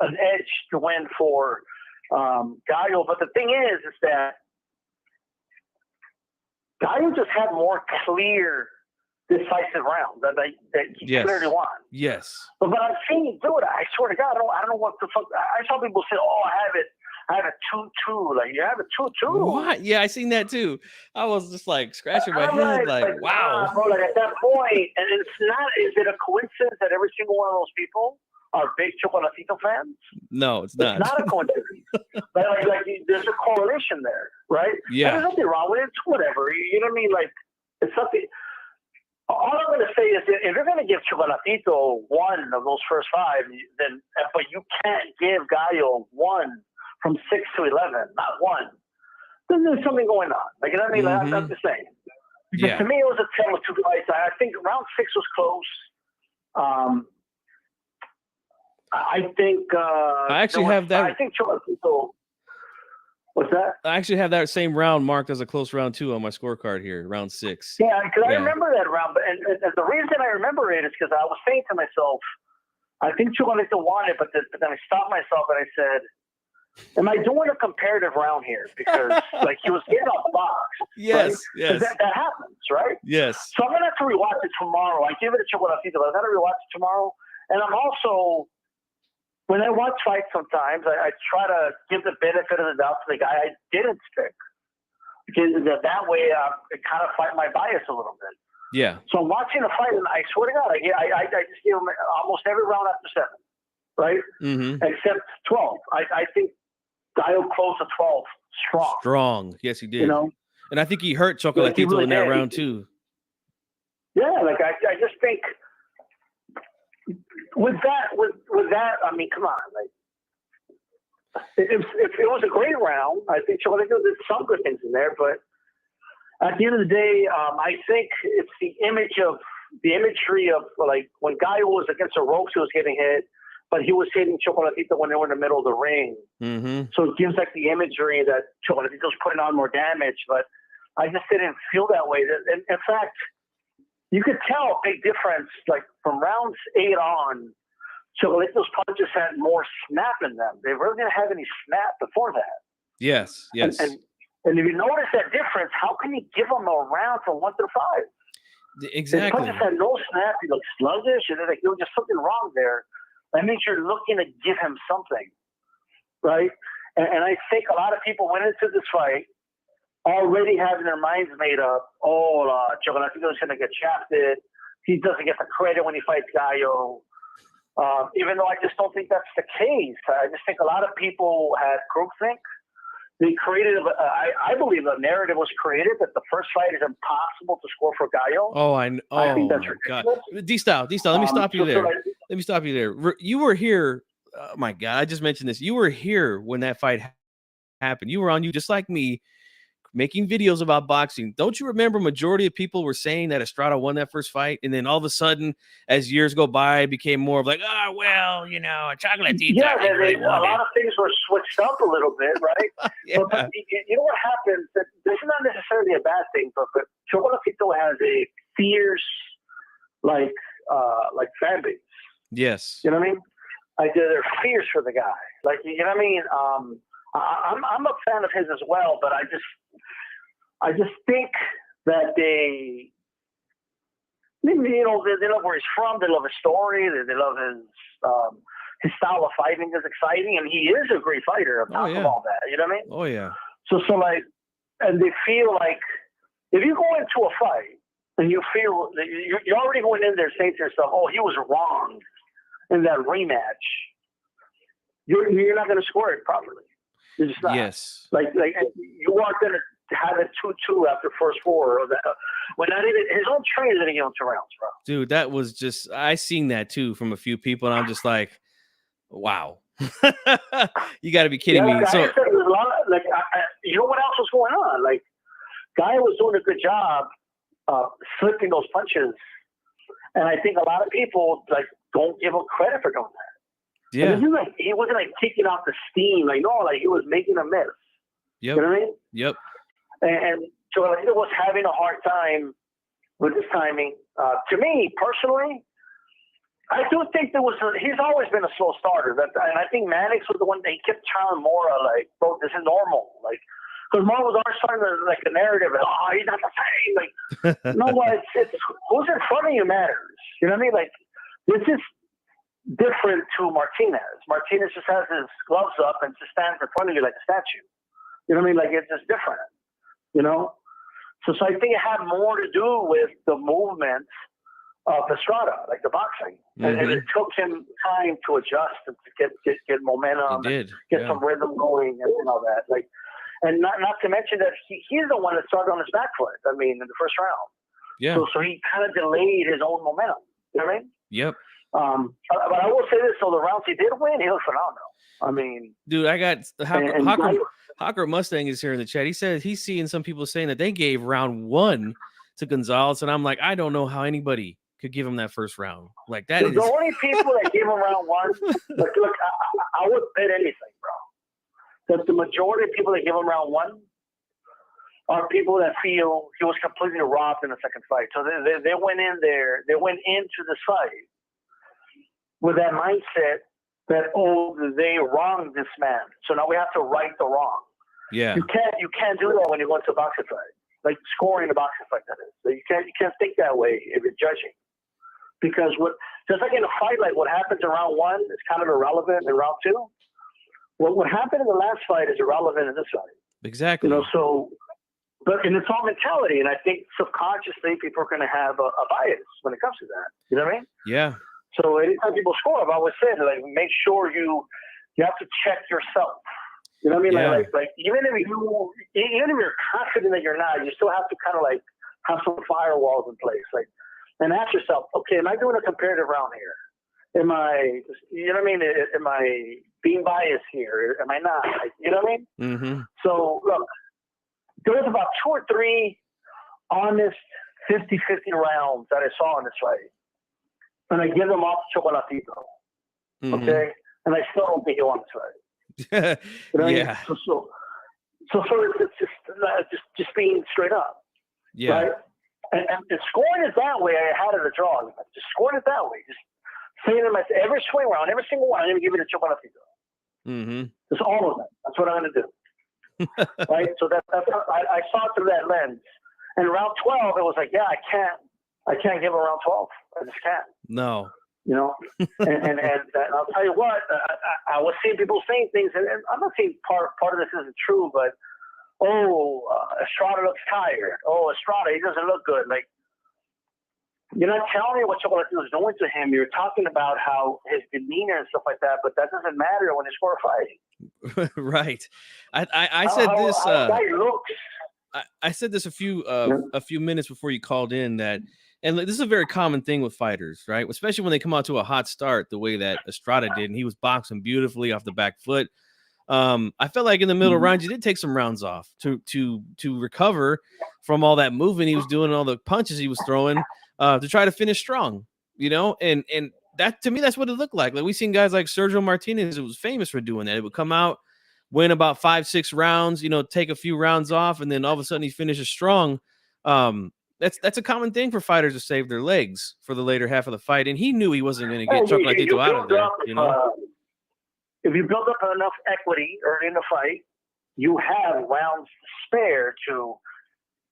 an edge to win for Gallo. But the thing is that Gallo just had more clear decisive round that he clearly won. Yes. But I've seen you do it. I swear to God, I don't know what the fuck. I saw people say, "Oh, I have a 2-2." Like, you have a 2-2. What? Yeah, I seen that too. I was just like scratching my head, like wow. Bro, like at that point, and it's not. Is it a coincidence that every single one of those people are big Chocolatito fans? No, it's not. It's not a coincidence. like there's a correlation there, right? Yeah. And there's nothing wrong with it. It's whatever. You know what I mean? Like, it's something. All I'm going to say is, if you're going to give Chocolatito 1 of those first 5, then but you can't give Gallo 1 from 6 to 11, not 1. Then there's something going on. Like, you know what I mean? Mm-hmm. I'm just saying. Because to me, it was a tale of 2 fights. I think round 6 was close. I think. I actually have that. I think Chocolatito. What's that? I actually have that same round marked as a close round 2 on my scorecard here, round 6. Yeah, because I remember that round. And the reason I remember it is because I was saying to myself, I think Chocolatito won it, but then I stopped myself and I said, am I doing a comparative round here? Because like he was getting off box. Yes, right? yes. That happens, right? Yes. So I'm going to have to rewatch it tomorrow. I give it a Chocolatito, but I'm going to rewatch it tomorrow. And I'm also, when I watch fights sometimes, I try to give the benefit of the doubt to the guy I didn't pick. Because that way I kind of fight my bias a little bit. Yeah. So I'm watching the fight, and I swear to God, I just give him almost every round after 7, right? Mm-hmm. Except 12. I think Gallo closed to 12 strong. Strong. Yes, he did. You know? And I think he hurt Chocolatito in that round too. Yeah, like I just think with that, I mean, come on, like if it was a great round, I think Chocolatito did some good things in there, but At the end of the day, I think it's the imagery of like when Gallo was against the ropes, he was getting hit, but he was hitting Chocolatito when they were in the middle of the ring. Mm-hmm. So it gives like the imagery that Chocolatito's putting on more damage, but I just didn't feel that way. In fact, you could tell a big difference, like from rounds 8 on, Chocolatito's punches had more snap in them. They really didn't have any snap before that. Yes. And if you notice that difference, how can you give him a round from 1 through 5? Exactly. His punches had no snap. He looked sluggish, and like there was just something wrong there. That means you're looking to give him something, right? And I think a lot of people went into this fight already having their minds made up. Chocolatito's going to get shafted. He doesn't get the credit when he fights Gallo. Even though I just don't think that's the case. I just think a lot of people had groupthink. They created, I believe a narrative was created that the first fight is impossible to score for Gallo. I think that's God. D-Style, let me stop you there. Let me stop you there. You were here. Oh my God, I just mentioned this. You were here when that fight happened. You were on, just like me, making videos about boxing. Don't you remember majority of people were saying that Estrada won that first fight? And then all of a sudden, as years go by, it became more of like, Chocolatito. Yeah, a lot of things were switched up a little bit, right? Yeah. But you know what happens? This is not necessarily a bad thing, but Chocolatito has a fierce, like fan base. Yes. You know what I mean? Like they're fierce for the guy. Like, you know what I mean? I'm a fan of his as well, but I just think that they love where he's from. They love his story. They love his style of fighting is exciting, and he is a great fighter. On top of all that, you know what I mean? Oh yeah. So like, and they feel like if you go into a fight and you feel that you're already going in there saying to yourself, "Oh, he was wrong in that rematch," you're not going to score it properly. You're just not. Yes. Like you aren't going to have it 2-2 after first 4. Or that, when not even his own trainer didn't give him 2 rounds, bro. Dude, that was just, I seen that too from a few people, and I'm just like, wow. You got to be kidding me. So, you know what else was going on? Like, Guy was doing a good job slipping those punches, and I think a lot of people like don't give him credit for doing that. Yeah. He wasn't like kicking off the steam. Like, no, like he was making a mess. Yep. You know what I mean? Yep. And Chocolatito was having a hard time with his timing. To me, personally, I do think he's always been a slow starter. And I think Mannix was the one that he kept telling Mora, like, bro, this is normal. Like, because Mora was always starting to, like, the narrative, like, he's not the same. Like, no, but it's who's in front of you matters. You know what I mean? Like, this is different to Martinez. Martinez just has his gloves up and just stands in front of you like a statue. You know what I mean? Like, it's just different, you know? So I think it had more to do with the movement of Estrada, like the boxing. And it took him time to adjust and to get momentum, get some rhythm going and all that. Like, and not to mention that he's the one that started on his back foot, I mean, in the first round. Yeah. So he kind of delayed his own momentum. You know what I mean? Yep. But I will say this: so the rounds he did win, he was phenomenal. I mean, dude, I got Hawker Mustang is here in the chat. He said he's seeing some people saying that they gave round 1 to Gonzalez, and I'm like, I don't know how anybody could give him that first round. Like that is the only people that gave him round 1. Look, I would bet anything, bro, that the majority of people that give him round 1 are people that feel he was completely robbed in the second fight. So they went in there, they went into this fight with that mindset that, oh, they wronged this man, so now we have to right the wrong. Yeah. You can't do that when you go into a boxing fight, like scoring a boxing fight. That is, so you can't think that way if you're judging, because just like in a fight, like what happens in round 1 is kind of irrelevant in round 2. What happened in the last fight is irrelevant in this fight. Exactly. You know, so. And it's all mentality, and I think subconsciously people are going to have a bias when it comes to that. You know what I mean? Yeah. So anytime people score, I've always said, like, make sure you have to check yourself. You know what I mean? Yeah. Like even if you're confident that you're not, you still have to kind of like have some firewalls in place, like, and ask yourself, okay, am I doing a comparative round here? Am I, you know what I mean? Am I being biased here? Am I not? Like, you know what I mean? Mm-hmm. So look. There was about 2 or 3 honest 50-50 rounds that I saw in this fight. And I give them off to Chocolatito. Okay? And I still don't think he won this fight. You know what I mean? Yeah. So it's just being straight up. Yeah. Right? And scoring it that way, I had it a draw. Just scoring it that way. Just saying to myself, every swing round, every single one, I'm going to give it to Chocolatito. Just all of them. That's what I'm going to do. Right? So I saw it through that lens. And round 12, it was like, yeah, I can't give him round 12. I just can't. No. You know? and I'll tell you what, I was seeing people saying things, and I'm not saying part of this isn't true, but Estrada looks tired. Estrada, he doesn't look good. Like, you're not telling me what Chocolatito is doing to him. You're talking about how his demeanor and stuff like that, but that doesn't matter when you score a fight. Right. I said this. How guy looks. I said this a few minutes before you called in that, and this is a very common thing with fighters, right? Especially when they come out to a hot start, the way that Estrada did, and he was boxing beautifully off the back foot. I felt like in the middle round, you did take some rounds off to recover from all that movement he was doing, and all the punches he was throwing, to try to finish strong, you know? And that, to me, that's what it looked like. Like, we've seen guys like Sergio Martinez, it was famous for doing that. It would come out, win about 5-6 rounds, you know, take a few rounds off, and then all of a sudden he finishes strong. That's a common thing for fighters to save their legs for the later half of the fight, and he knew he wasn't going to get Chocolatito out of there, you know? If you build up enough equity early in the fight, you have rounds to spare to,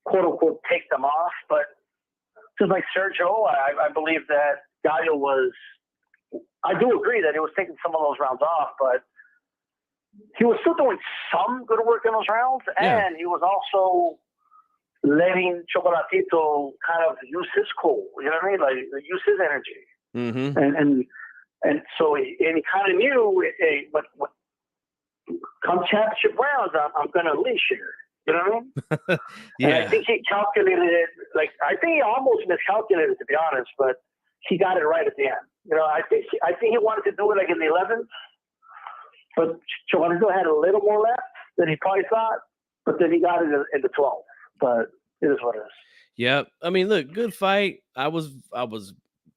quote unquote, take them off. But just like Sergio, I believe that Gallo was, I do agree that he was taking some of those rounds off, but he was still doing some good work in those rounds, and he was also letting Chocolatito kind of use his cool, you know what I mean? Like, use his energy. And so he kind of knew, hey, but come championship rounds, I'm going to unleash here. You know what I mean? And I think he calculated it. Like, I think he almost miscalculated, to be honest, but he got it right at the end. You know, I think he wanted to do it like in the 11th, but Chocolatito had a little more left than he probably thought, but then he got it in the 12th. But it is what it is. Yeah, I mean, look, good fight. I was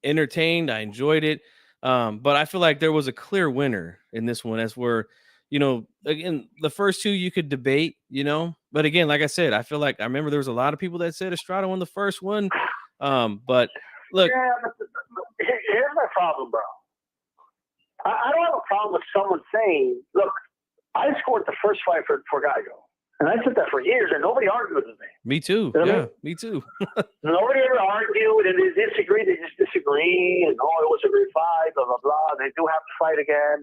entertained. I enjoyed it. But I feel like there was a clear winner in this one, as where, you know, again, the first two you could debate, you know, but again, like I said, I feel like I remember there was a lot of people that said Estrada won the first one. But look, here's my problem, bro. I don't have a problem with someone saying, look, I scored the first fight for Gallo. And I said that for years, and nobody argued with me. Me too. You know yeah, I mean? Me too. Nobody ever argued, and they disagreed. They just disagree, and it was a great fight, blah, blah, blah. They do have to fight again.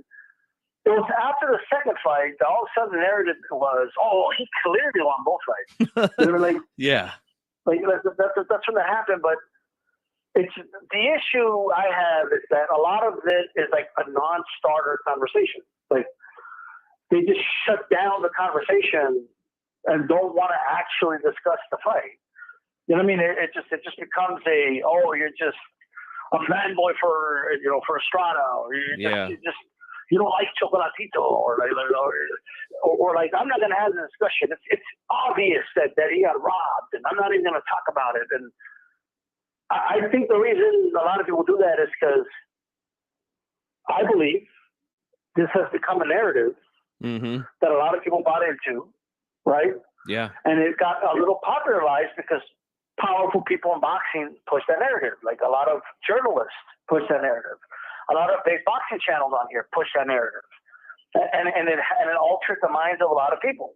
It was after the second fight that all of a sudden the narrative was, he clearly won both fights. They were like, like that's when that happened. But it's the issue I have is that a lot of it is like a non-starter conversation. Like, they just shut down the conversation and don't want to actually discuss the fight. You know what I mean? It just becomes you're just a fanboy for Estrada, or you don't like Chocolatito, or like I'm not going to have the discussion. It's obvious that he got robbed, and I'm not even going to talk about it. And I think the reason a lot of people do that is because I believe this has become a narrative that a lot of people bought into. Right? Yeah. And it got a little popularized because powerful people in boxing push that narrative. Like, a lot of journalists push that narrative. A lot of big boxing channels on here push that narrative. And it altered the minds of a lot of people.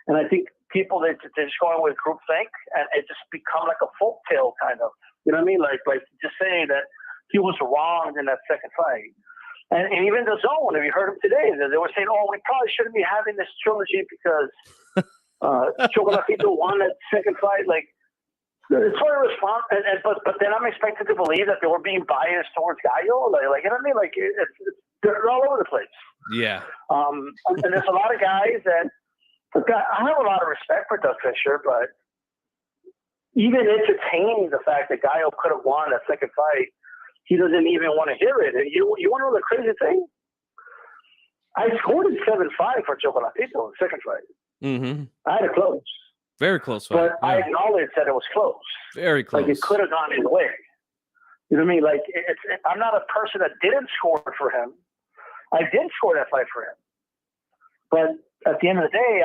And I think people, they're just going with groupthink, and it just become like a folktale kind of. You know what I mean? Like just saying that he was wronged in that second fight. And even the Zone, if you heard them today, they were saying, we probably shouldn't be having this trilogy because Chocolatito won that second fight. Like, it's sort of response. But then I'm expected to believe that they were being biased towards Gallo. Like, you know what I mean? Like, they're all over the place. Yeah. And there's a lot of guys that I have a lot of respect for Doug Fisher, but even entertaining the fact that Gallo could have won that second fight, he doesn't even want to hear it. And you want to know the crazy thing? I scored it 7-5 for Chocolatito in the second fight. I had it close. Very close fight. But I acknowledge that it was close. Very close. Like, it could have gone either way. You know what I mean? Like, I'm not a person that didn't score for him. I did score that fight for him. But at the end of the day,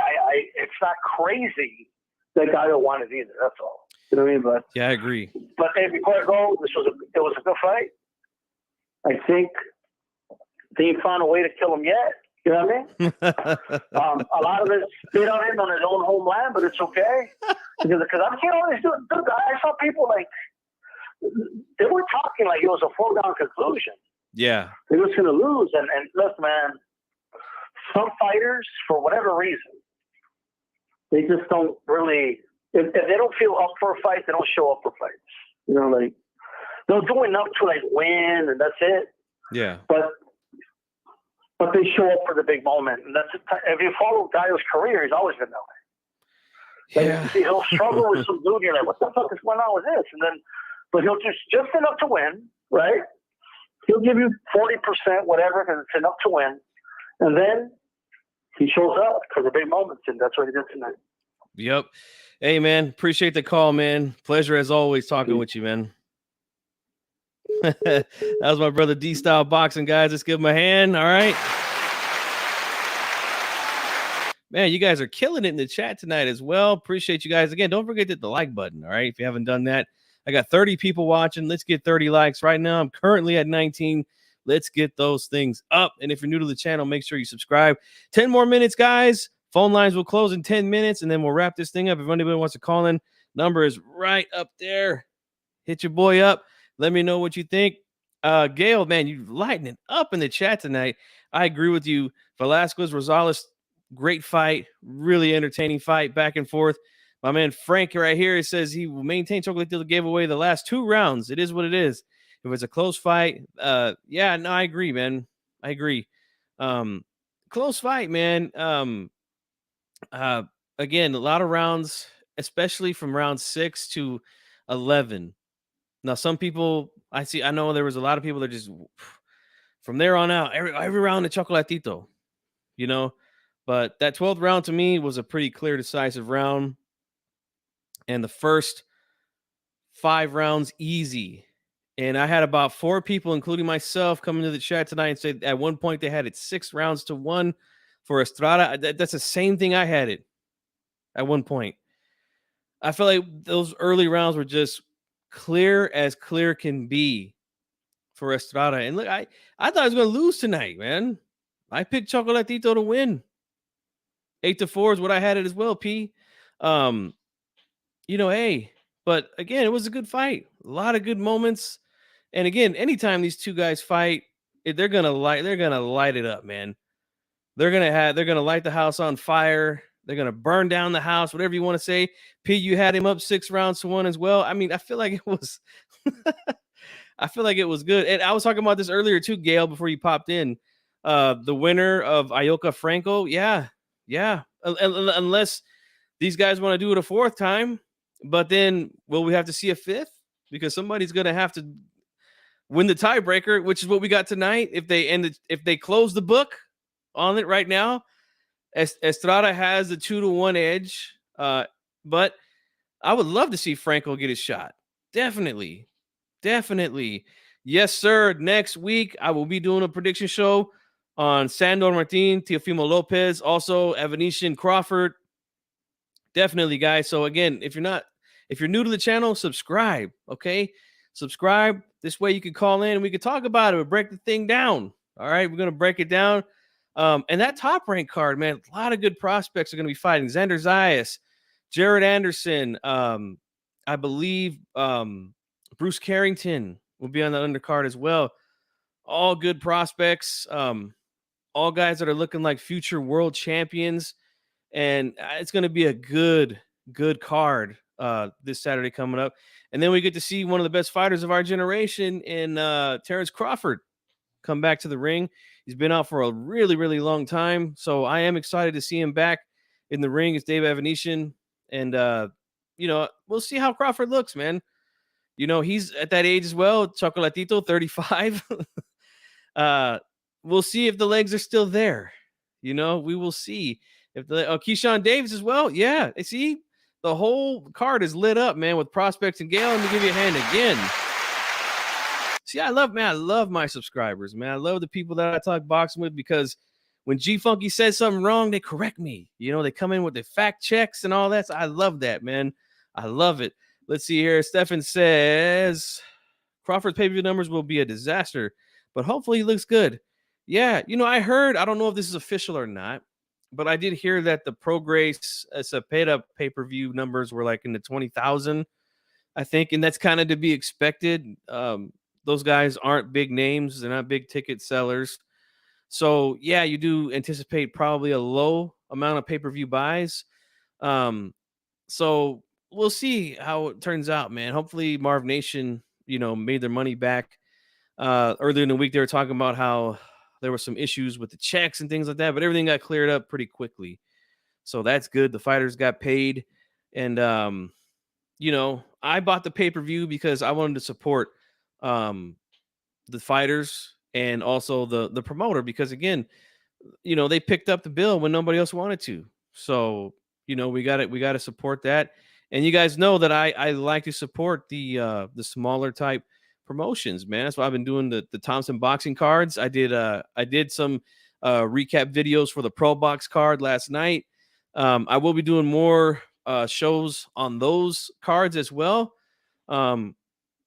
it's not crazy that Gallo won it either. That's all. You know what I mean? But yeah, I agree. But hey, before I go, it was a good fight. I think they ain't found a way to kill him yet. You know what I mean? A lot of it spit on him on his own homeland, but it's okay. Because I'm seeing all these dudes. I saw people like, they were talking like it was a foregone conclusion. Yeah. They was going to lose. And look, man, some fighters, for whatever reason, they just don't really, if they don't feel up for a fight, they don't show up for fights. You know, like, they'll do enough to like win, and that's it. Yeah. But they show up for the big moment. And that's, if you follow Gallo's career, he's always been that way. Like, Yeah. he'll struggle with some dude, you're like, what the fuck is going on with this? And then, but he'll just enough to win, right? He'll give you 40%, whatever, because it's enough to win. And then he shows up for the big moments, and that's what he did tonight. Yep. Hey, man, appreciate the call, man. Pleasure as always talking with you, man. That was my brother D-Style Boxing, guys. Let's give him a hand. All right. Man, you guys are killing it in the chat tonight as well. Appreciate you guys. Again, don't forget to hit the like button. All right. If you haven't done that, I got 30 people watching. Let's get 30 likes right now. I'm currently at 19. Let's get those things up. And if you're new to the channel, make sure you subscribe. 10 more minutes, guys. Phone lines will close in 10 minutes, and then we'll wrap this thing up. If anybody wants to call in, number is right up there. Hit your boy up. Let me know what you think. Gail, man, you lighting it up in the chat tonight. I agree with you. Velasquez, Rosales, great fight. Really entertaining fight, back and forth. My man Frank right here, he says he will maintain Chocolatito gave away the last 2 rounds. It is what it is. If it's a close fight, yeah, no, I agree, man. I agree. Close fight, man. Again, a lot of rounds, especially from round 6 to 11. Now, some people I know there was a lot of people that just from there on out, every round of Chocolatito, you know. But that 12th round to me was a pretty clear, decisive round. And the first 5 rounds easy. And I had about 4 people, including myself, coming to the chat tonight and said at one point they had it 6 rounds to 1 for Estrada. That's the same thing I had it at one point. I feel like those early rounds were just clear as clear can be for Estrada. And look, I thought I was going to lose tonight, man. I picked Chocolatito to win. 8-4 is what I had it as well, P. You know, hey, but again, it was a good fight. A lot of good moments. And again, anytime these two guys fight, they're gonna light it up, man. They're gonna light the house on fire. They're gonna burn down the house, whatever you want to say. P, you had him up 6 rounds to 1 as well. I mean, I feel like it was I feel like it was good. And I was talking about this earlier too, Gail, before you popped in. The winner of Ioka Franco, yeah. Unless these guys want to do it a 4th time, but then will we have to see a 5th? Because somebody's gonna have to win the tiebreaker, which is what we got tonight. If they close the book on it right now, Estrada has the 2-1 edge. But I would love to see Franco get his shot. Definitely. Yes, sir. Next week, I will be doing a prediction show on Sandor Martin, Teofimo Lopez, also Evanesian Crawford. Definitely, guys. So again, if you're new to the channel, subscribe. Okay. Subscribe. This way you can call in and we can talk about it. We'll break the thing down. All right. We're going to break it down. And that top rank card, man, a lot of good prospects are going to be fighting. Xander Zayas, Jared Anderson. I believe Bruce Carrington will be on the undercard as well. All good prospects. All guys that are looking like future world champions. And it's going to be a good card this Saturday coming up. And then we get to see one of the best fighters of our generation in Terrence Crawford come back to the ring. He's been out for a really, really long time. So I am excited to see him back in the ring. It's Dave Evanesian. And, we'll see how Crawford looks, man. You know, he's at that age as well. Chocolatito, 35. We'll see if the legs are still there. You know, we will see. If Keyshawn Davis as well. Yeah. See, The whole card is lit up, man, with prospects and Gale. Let me give you a hand again. See, I love my subscribers, man. I love the people that I talk boxing with because when G Funky says something wrong, they correct me. You know, they come in with the fact checks and all that. So I love that, man. I love it. Let's see here. Stefan says Crawford's pay-per-view numbers will be a disaster, but hopefully he looks good. Yeah, you know, I don't know if this is official or not, but I did hear that the Pro Grace Cepeda pay-per-view numbers were like in the 20,000, I think, and that's kind of to be expected. Those guys aren't big names. They're not big ticket sellers. So, yeah, you do anticipate probably a low amount of pay-per-view buys. So we'll see how it turns out, man. Hopefully Marv Nation, you know, made their money back. Earlier in the week, they were talking about how there were some issues with the checks and things like that, but everything got cleared up pretty quickly. So that's good. The fighters got paid. And, you know, I bought the pay-per-view because I wanted to support the fighters and also the promoter because, again, you know, they picked up the bill when nobody else wanted to. So, you know, we got to support that. And you guys know that I like to support the smaller type promotions, man. That's why I've been doing the Thompson boxing cards. I did some recap videos for the Pro Box card last night. I will be doing more shows on those cards as well.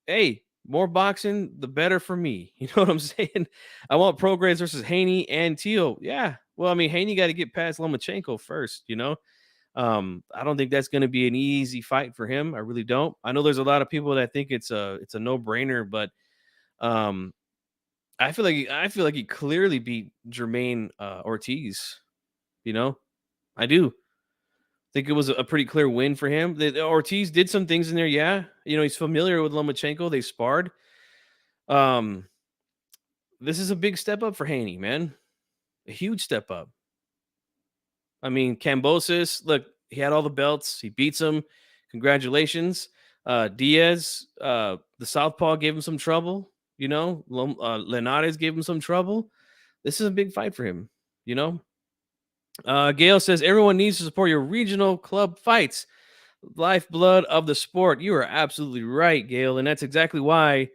Hey, more boxing, the better for me. You know what I'm saying? I want Pro Grace versus Haney and Teal. Yeah. Well, I mean, Haney got to get past Lomachenko first, you know? I don't think that's going to be an easy fight for him. I really don't. I know there's a lot of people that think it's a no-brainer, but I feel like he clearly beat Jermaine Ortiz, you know? I do. Think it was a pretty clear win for him. The Ortiz did some things in there, yeah. You know, he's familiar with Lomachenko. They sparred. This is a big step up for Haney, man. A huge step up. I mean, Kambosos, look, he had all the belts. He beats him. Congratulations. Diaz, the Southpaw gave him some trouble. You know, Linares gave him some trouble. This is a big fight for him, you know. Gail says everyone needs to support your regional club fights. Lifeblood of the sport. You are absolutely right, Gail. And that's exactly why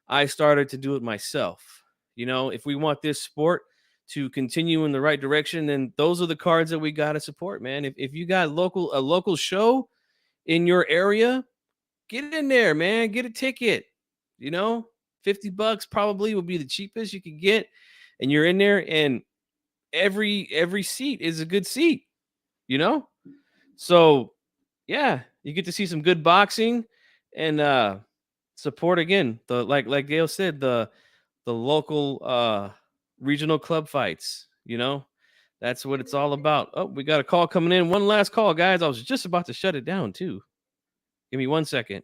I started to do it myself. You know, if we want this sport to continue in the right direction, then those are the cards that we got to support, man. If you got a local show in your area, get in there, man. Get a ticket. You know, $50 probably would be the cheapest you could get. And you're in there, and every seat is a good seat, you know? So yeah, you get to see some good boxing and support again. The like Gail said, the local regional club fights, you know? That's what it's all about. Oh, we got a call coming in. One last call, guys. I was just about to shut it down too. Give me 1 second.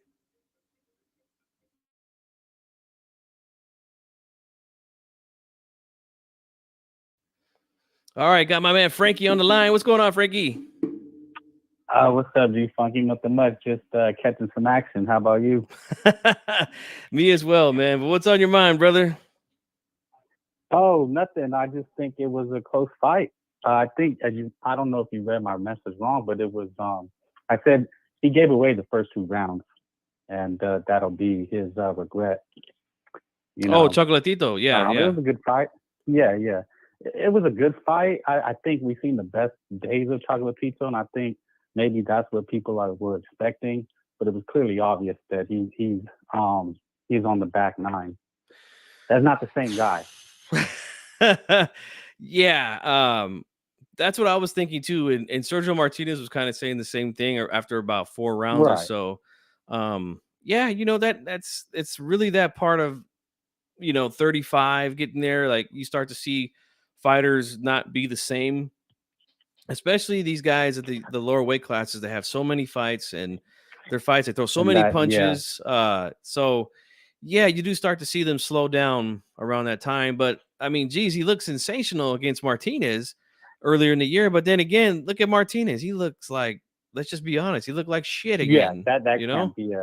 All right, got my man Frankie on the line. What's going on, Frankie? What's up, G Funky? Nothing much. Just catching some action. How about you? Me as well, man. But what's on your mind, brother? Oh, nothing. I just think it was a close fight. I think I don't know if you read my message wrong, but it was I said he gave away the first 2 rounds, and that'll be his regret. You know? Oh, Chocolatito. Yeah, yeah. It was a good fight. Yeah. It was a good fight. I think we've seen the best days of Chocolatito, and I think maybe that's what people were expecting. But it was clearly obvious that he's on the back 9. That's not the same guy. Yeah, that's what I was thinking too. And Sergio Martinez was kind of saying the same thing after about 4 rounds or so. Yeah, you know, it's really that part of, you know, 35 getting there. Like you start to see fighters not be the same, especially these guys at the lower weight classes that have so many fights, and their fights they throw so many punches. Yeah. So yeah, you do start to see them slow down around that time. But I mean, geez, he looked sensational against Martinez earlier in the year. But then again, look at Martinez. He looks like, let's just be honest, he looked like shit again. Yeah, that you can't be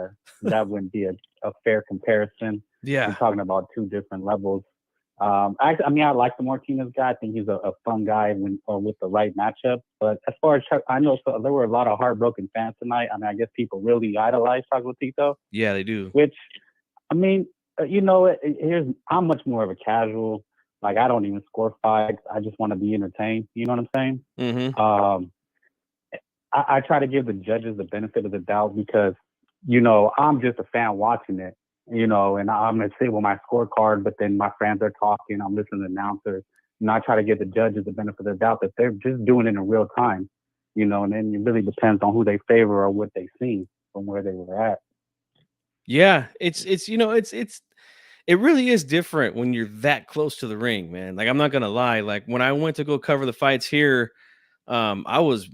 that wouldn't be a fair comparison. Yeah, we're talking about 2 different levels. I mean, I like the Martinez guy. I think he's a fun guy with the right matchup. But as far as I know, so there were a lot of heartbroken fans tonight. I mean, I guess people really idolize Chocolatito, Yeah, they do. which, I mean, I'm much more of a casual. Like, I don't even score fights. I just want to be entertained. You know what I'm saying? Mm-hmm. I try to give the judges the benefit of the doubt because, I'm just a fan watching it, and I'm going to sit with my scorecard, but then my friends are talking, I'm listening to announcers, and I try to give the judges the benefit of the doubt that they're just doing it in real time, and then it really depends on who they favor or what they've seen from where they were at. Yeah, it's it really is different when you're that close to the ring, man. Like, I'm not gonna lie. Like, when I went to go cover the fights here, I was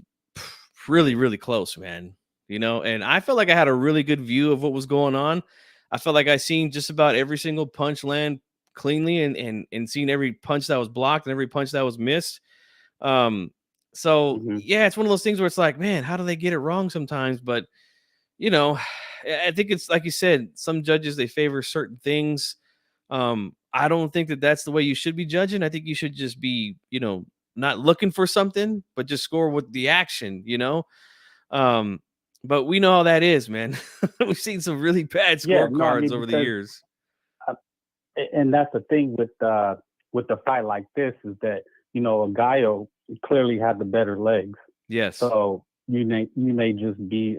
really, really close, man. And I felt like I had a really good view of what was going on. I felt like I seen just about every single punch land cleanly, and seen every punch that was blocked and every punch that was missed. Um, so Mm-hmm. yeah, it's one of those things where it's like, man, how do they get it wrong sometimes? But you know, I think it's like you said, some judges, they favor certain things. I don't think that that's the way you should be judging. I think you should just be, not looking for something, but just score with the action. Um, but we know how that is, man. We've seen some really bad Yeah, no, I scorecards mean, over the because years. and that's the thing with the fight like this is that Gallo clearly had the better legs. Yes. So you may just be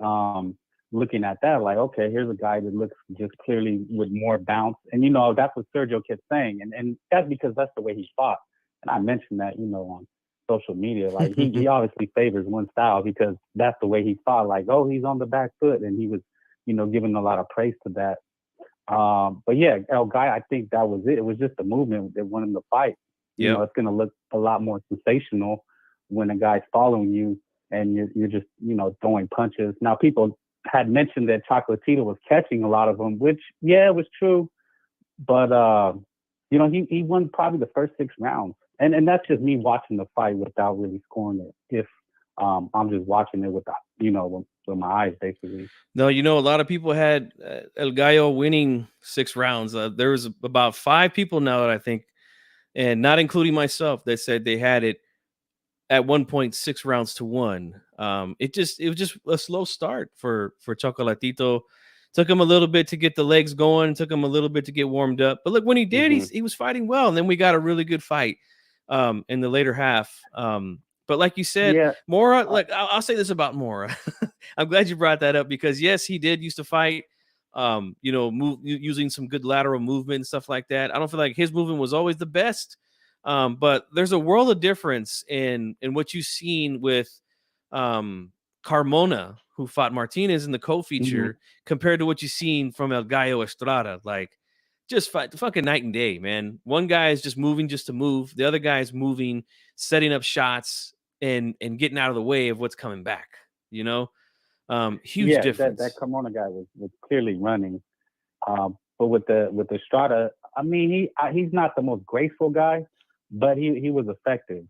looking at that like, okay, here's a guy that looks just clearly with more bounce, and that's what Sergio kept saying, and that's because that's the way he fought. And I mentioned that on social media, like he obviously favors one style because that's the way he fought. Like, oh, he's on the back foot, and he was giving a lot of praise to that. But yeah, El Guy, I think that was it. It was just the movement that won him the fight. Yep. It's going to look a lot more sensational when a guy's following you and you're just, throwing punches. Now, people had mentioned that Chocolatito was catching a lot of them, which, yeah, it was true. But, he won probably the first 6 rounds. And that's just me watching the fight without really scoring it. If I'm just watching it with my eyes, basically. No, a lot of people had El Gallo winning 6 rounds. There was about 5 people now that I think, and not including myself, that said they had it at one point 6 rounds to 1. It was just a slow start for Chocolatito. Took him a little bit to get the legs going. Took him a little bit to get warmed up. But look, when he did, he was fighting well. And then we got a really good fight in the later half. But like you said, Yeah. Mora, like I'll say this about Mora. I'm glad you brought that up because yes, he did used to fight. Using some good lateral movement and stuff like that. I don't feel like his movement was always the best. But there's a world of difference in what you've seen with Carmona, who fought Martinez in the co-feature, compared to what you've seen from El Gallo Estrada. Like, just fucking night and day, man. One guy is just moving just to move. The other guy is moving, setting up shots, and getting out of the way of what's coming back. Huge difference. That Carmona guy was clearly running. But with the Estrada, I mean, he's not the most graceful guy, but he was effective.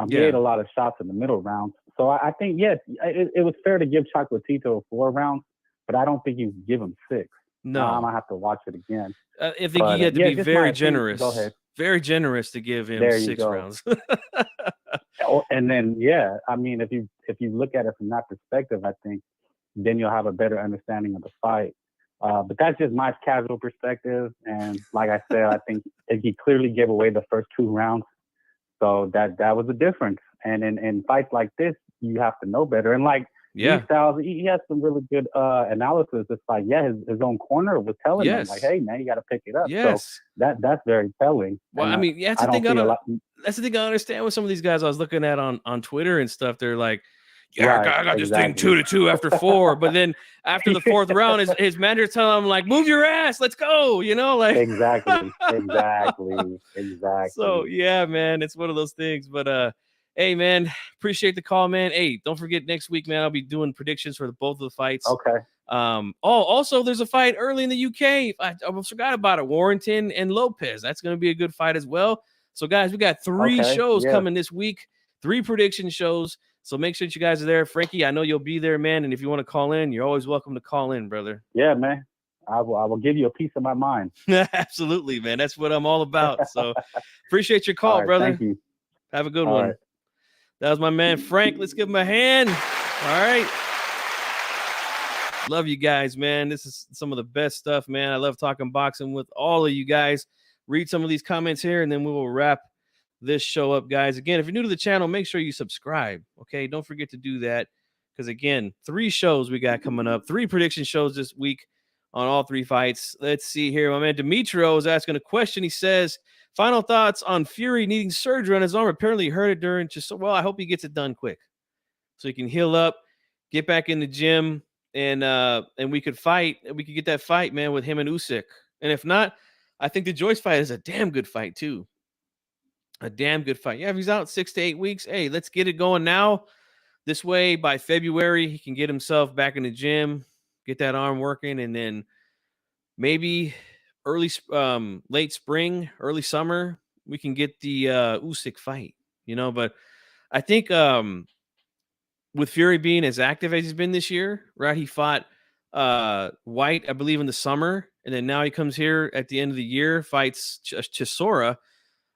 He ate a lot of shots in the middle rounds. So I think, yes, it was fair to give Chocolatito 4 rounds, but I don't think you give him 6. No. I'm going to have to watch it again. I think you had to be very generous. Go ahead. Very generous to give him 6 rounds. And then, I mean, if you look at it from that perspective, I think then you'll have a better understanding of the fight. But that's just my casual perspective. And like I said, I think he clearly gave away the first 2 rounds. So that was the difference. And in fights like this, you have to know better. And like these styles, he has some really good analysis. It's like, his own corner was telling him, like, hey, man, you got to pick it up. Yes. So that's very telling. Well, and I mean, that's the thing. That's the thing I understand with some of these guys I was looking at on Twitter and stuff. They're like, I got this thing 2-2 after 4. But then after the 4th round, his manager telling him, like, move your ass, let's go, like exactly. So yeah, man, it's one of those things. But hey, man, appreciate the call, man. Hey, don't forget next week, man, I'll be doing predictions for both of the fights. Okay. Also there's a fight early in the UK. I forgot about it. Warrington and Lopez. That's going to be a good fight as well. So guys, we got 3 shows coming this week, 3 prediction shows. So make sure that you guys are there. Frankie, I know you'll be there, man. And if you want to call in, you're always welcome to call in, brother. Yeah, man. I will give you a piece of my mind. Absolutely, man. That's what I'm all about. So appreciate your call, All right, brother. thank you. Have a good All one. right. That was my man Frank. Let's give him a hand. All right. Love you guys, man. This is some of the best stuff, man. I love talking boxing with all of you guys. Read some of these comments here, and then we will wrap this show up, guys. Again, if you're new to the channel, make sure you subscribe. Okay, don't forget to do that, because again, 3 shows we got coming up, 3 prediction shows this week on all 3 fights. Let's see here. My man Demetrio is asking a question. He says, final thoughts on Fury needing surgery on his arm. Apparently he hurt it during well, I hope he gets it done quick so he can heal up, get back in the gym, and we could fight. We could get that fight, man, with him and Usyk. And if not, I think the Joyce fight is a damn good fight too. A damn good fight. Yeah, if he's out 6 to 8 weeks, hey, let's get it going now. This way, by February, he can get himself back in the gym, get that arm working, and then maybe late spring, early summer, we can get the Usyk fight. But I think with Fury being as active as he's been this year, right? He fought White, I believe, in the summer, and then now he comes here at the end of the year, fights Chisora.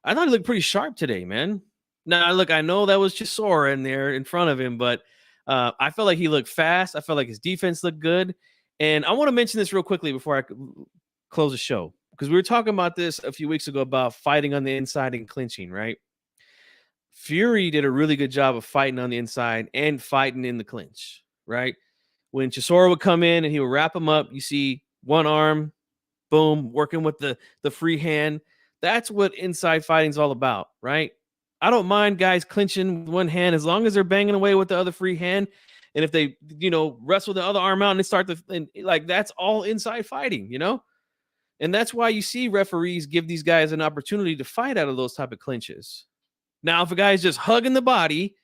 I thought he looked pretty sharp today, man. Now, look, I know that was Chisora in there in front of him, but I felt like he looked fast. I felt like his defense looked good. And I want to mention this real quickly before I close the show, because we were talking about this a few weeks ago about fighting on the inside and clinching, right? Fury did a really good job of fighting on the inside and fighting in the clinch, right? When Chisora would come in and he would wrap him up, you see one arm, boom, working with the free hand. That's what inside fighting is all about, right? I don't mind guys clinching with one hand as long as they're banging away with the other free hand. And if they, wrestle the other arm out and they start that's all inside fighting, And that's why you see referees give these guys an opportunity to fight out of those type of clinches. Now, if a guy's just hugging the body,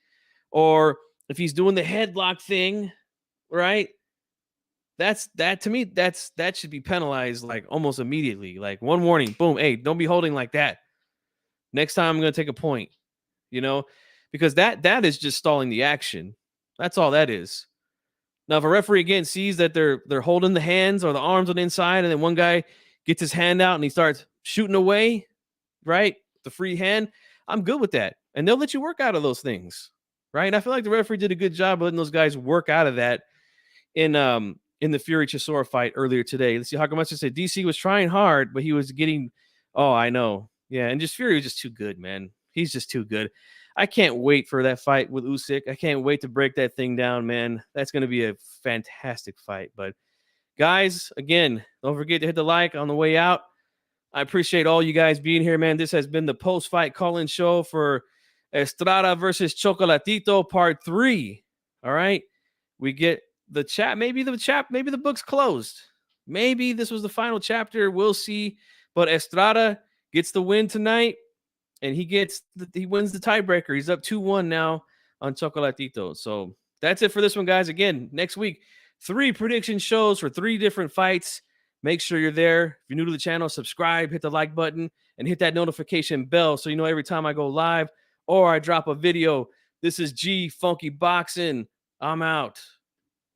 or if he's doing the headlock thing, right? That to me, that should be penalized like almost immediately. Like one warning, boom, hey, don't be holding like that. Next time I'm gonna take a point, because that is just stalling the action. That's all that is. Now, if a referee again sees that they're holding the hands or the arms on the inside, and then one guy gets his hand out and he starts shooting away, right? The free hand, I'm good with that. And they'll let you work out of those things, right? And I feel like the referee did a good job of letting those guys work out of that in the Fury Chisora fight earlier today. Let's see, Hakamatsu said DC was trying hard, but he was getting, oh, I know. Yeah, and just Fury was just too good, man. He's just too good. I can't wait for that fight with Usyk. I can't wait to break that thing down, man. That's going to be a fantastic fight. But guys, again, don't forget to hit the like on the way out. I appreciate all you guys being here, man. This has been the post-fight call-in show for Estrada versus Chocolatito Part 3. All right? We get the chat. Maybe the book's closed. Maybe this was the final chapter. We'll see. But Estrada gets the win tonight, and he wins the tiebreaker. He's up 2-1 now on Chocolatito. So that's it for this one, guys. Again, next week, 3 prediction shows for 3 different fights. Make sure you're there. If you're new to the channel, subscribe, hit the like button, and hit that notification bell so you know every time I go live or I drop a video. This is G Funky Boxing. I'm out.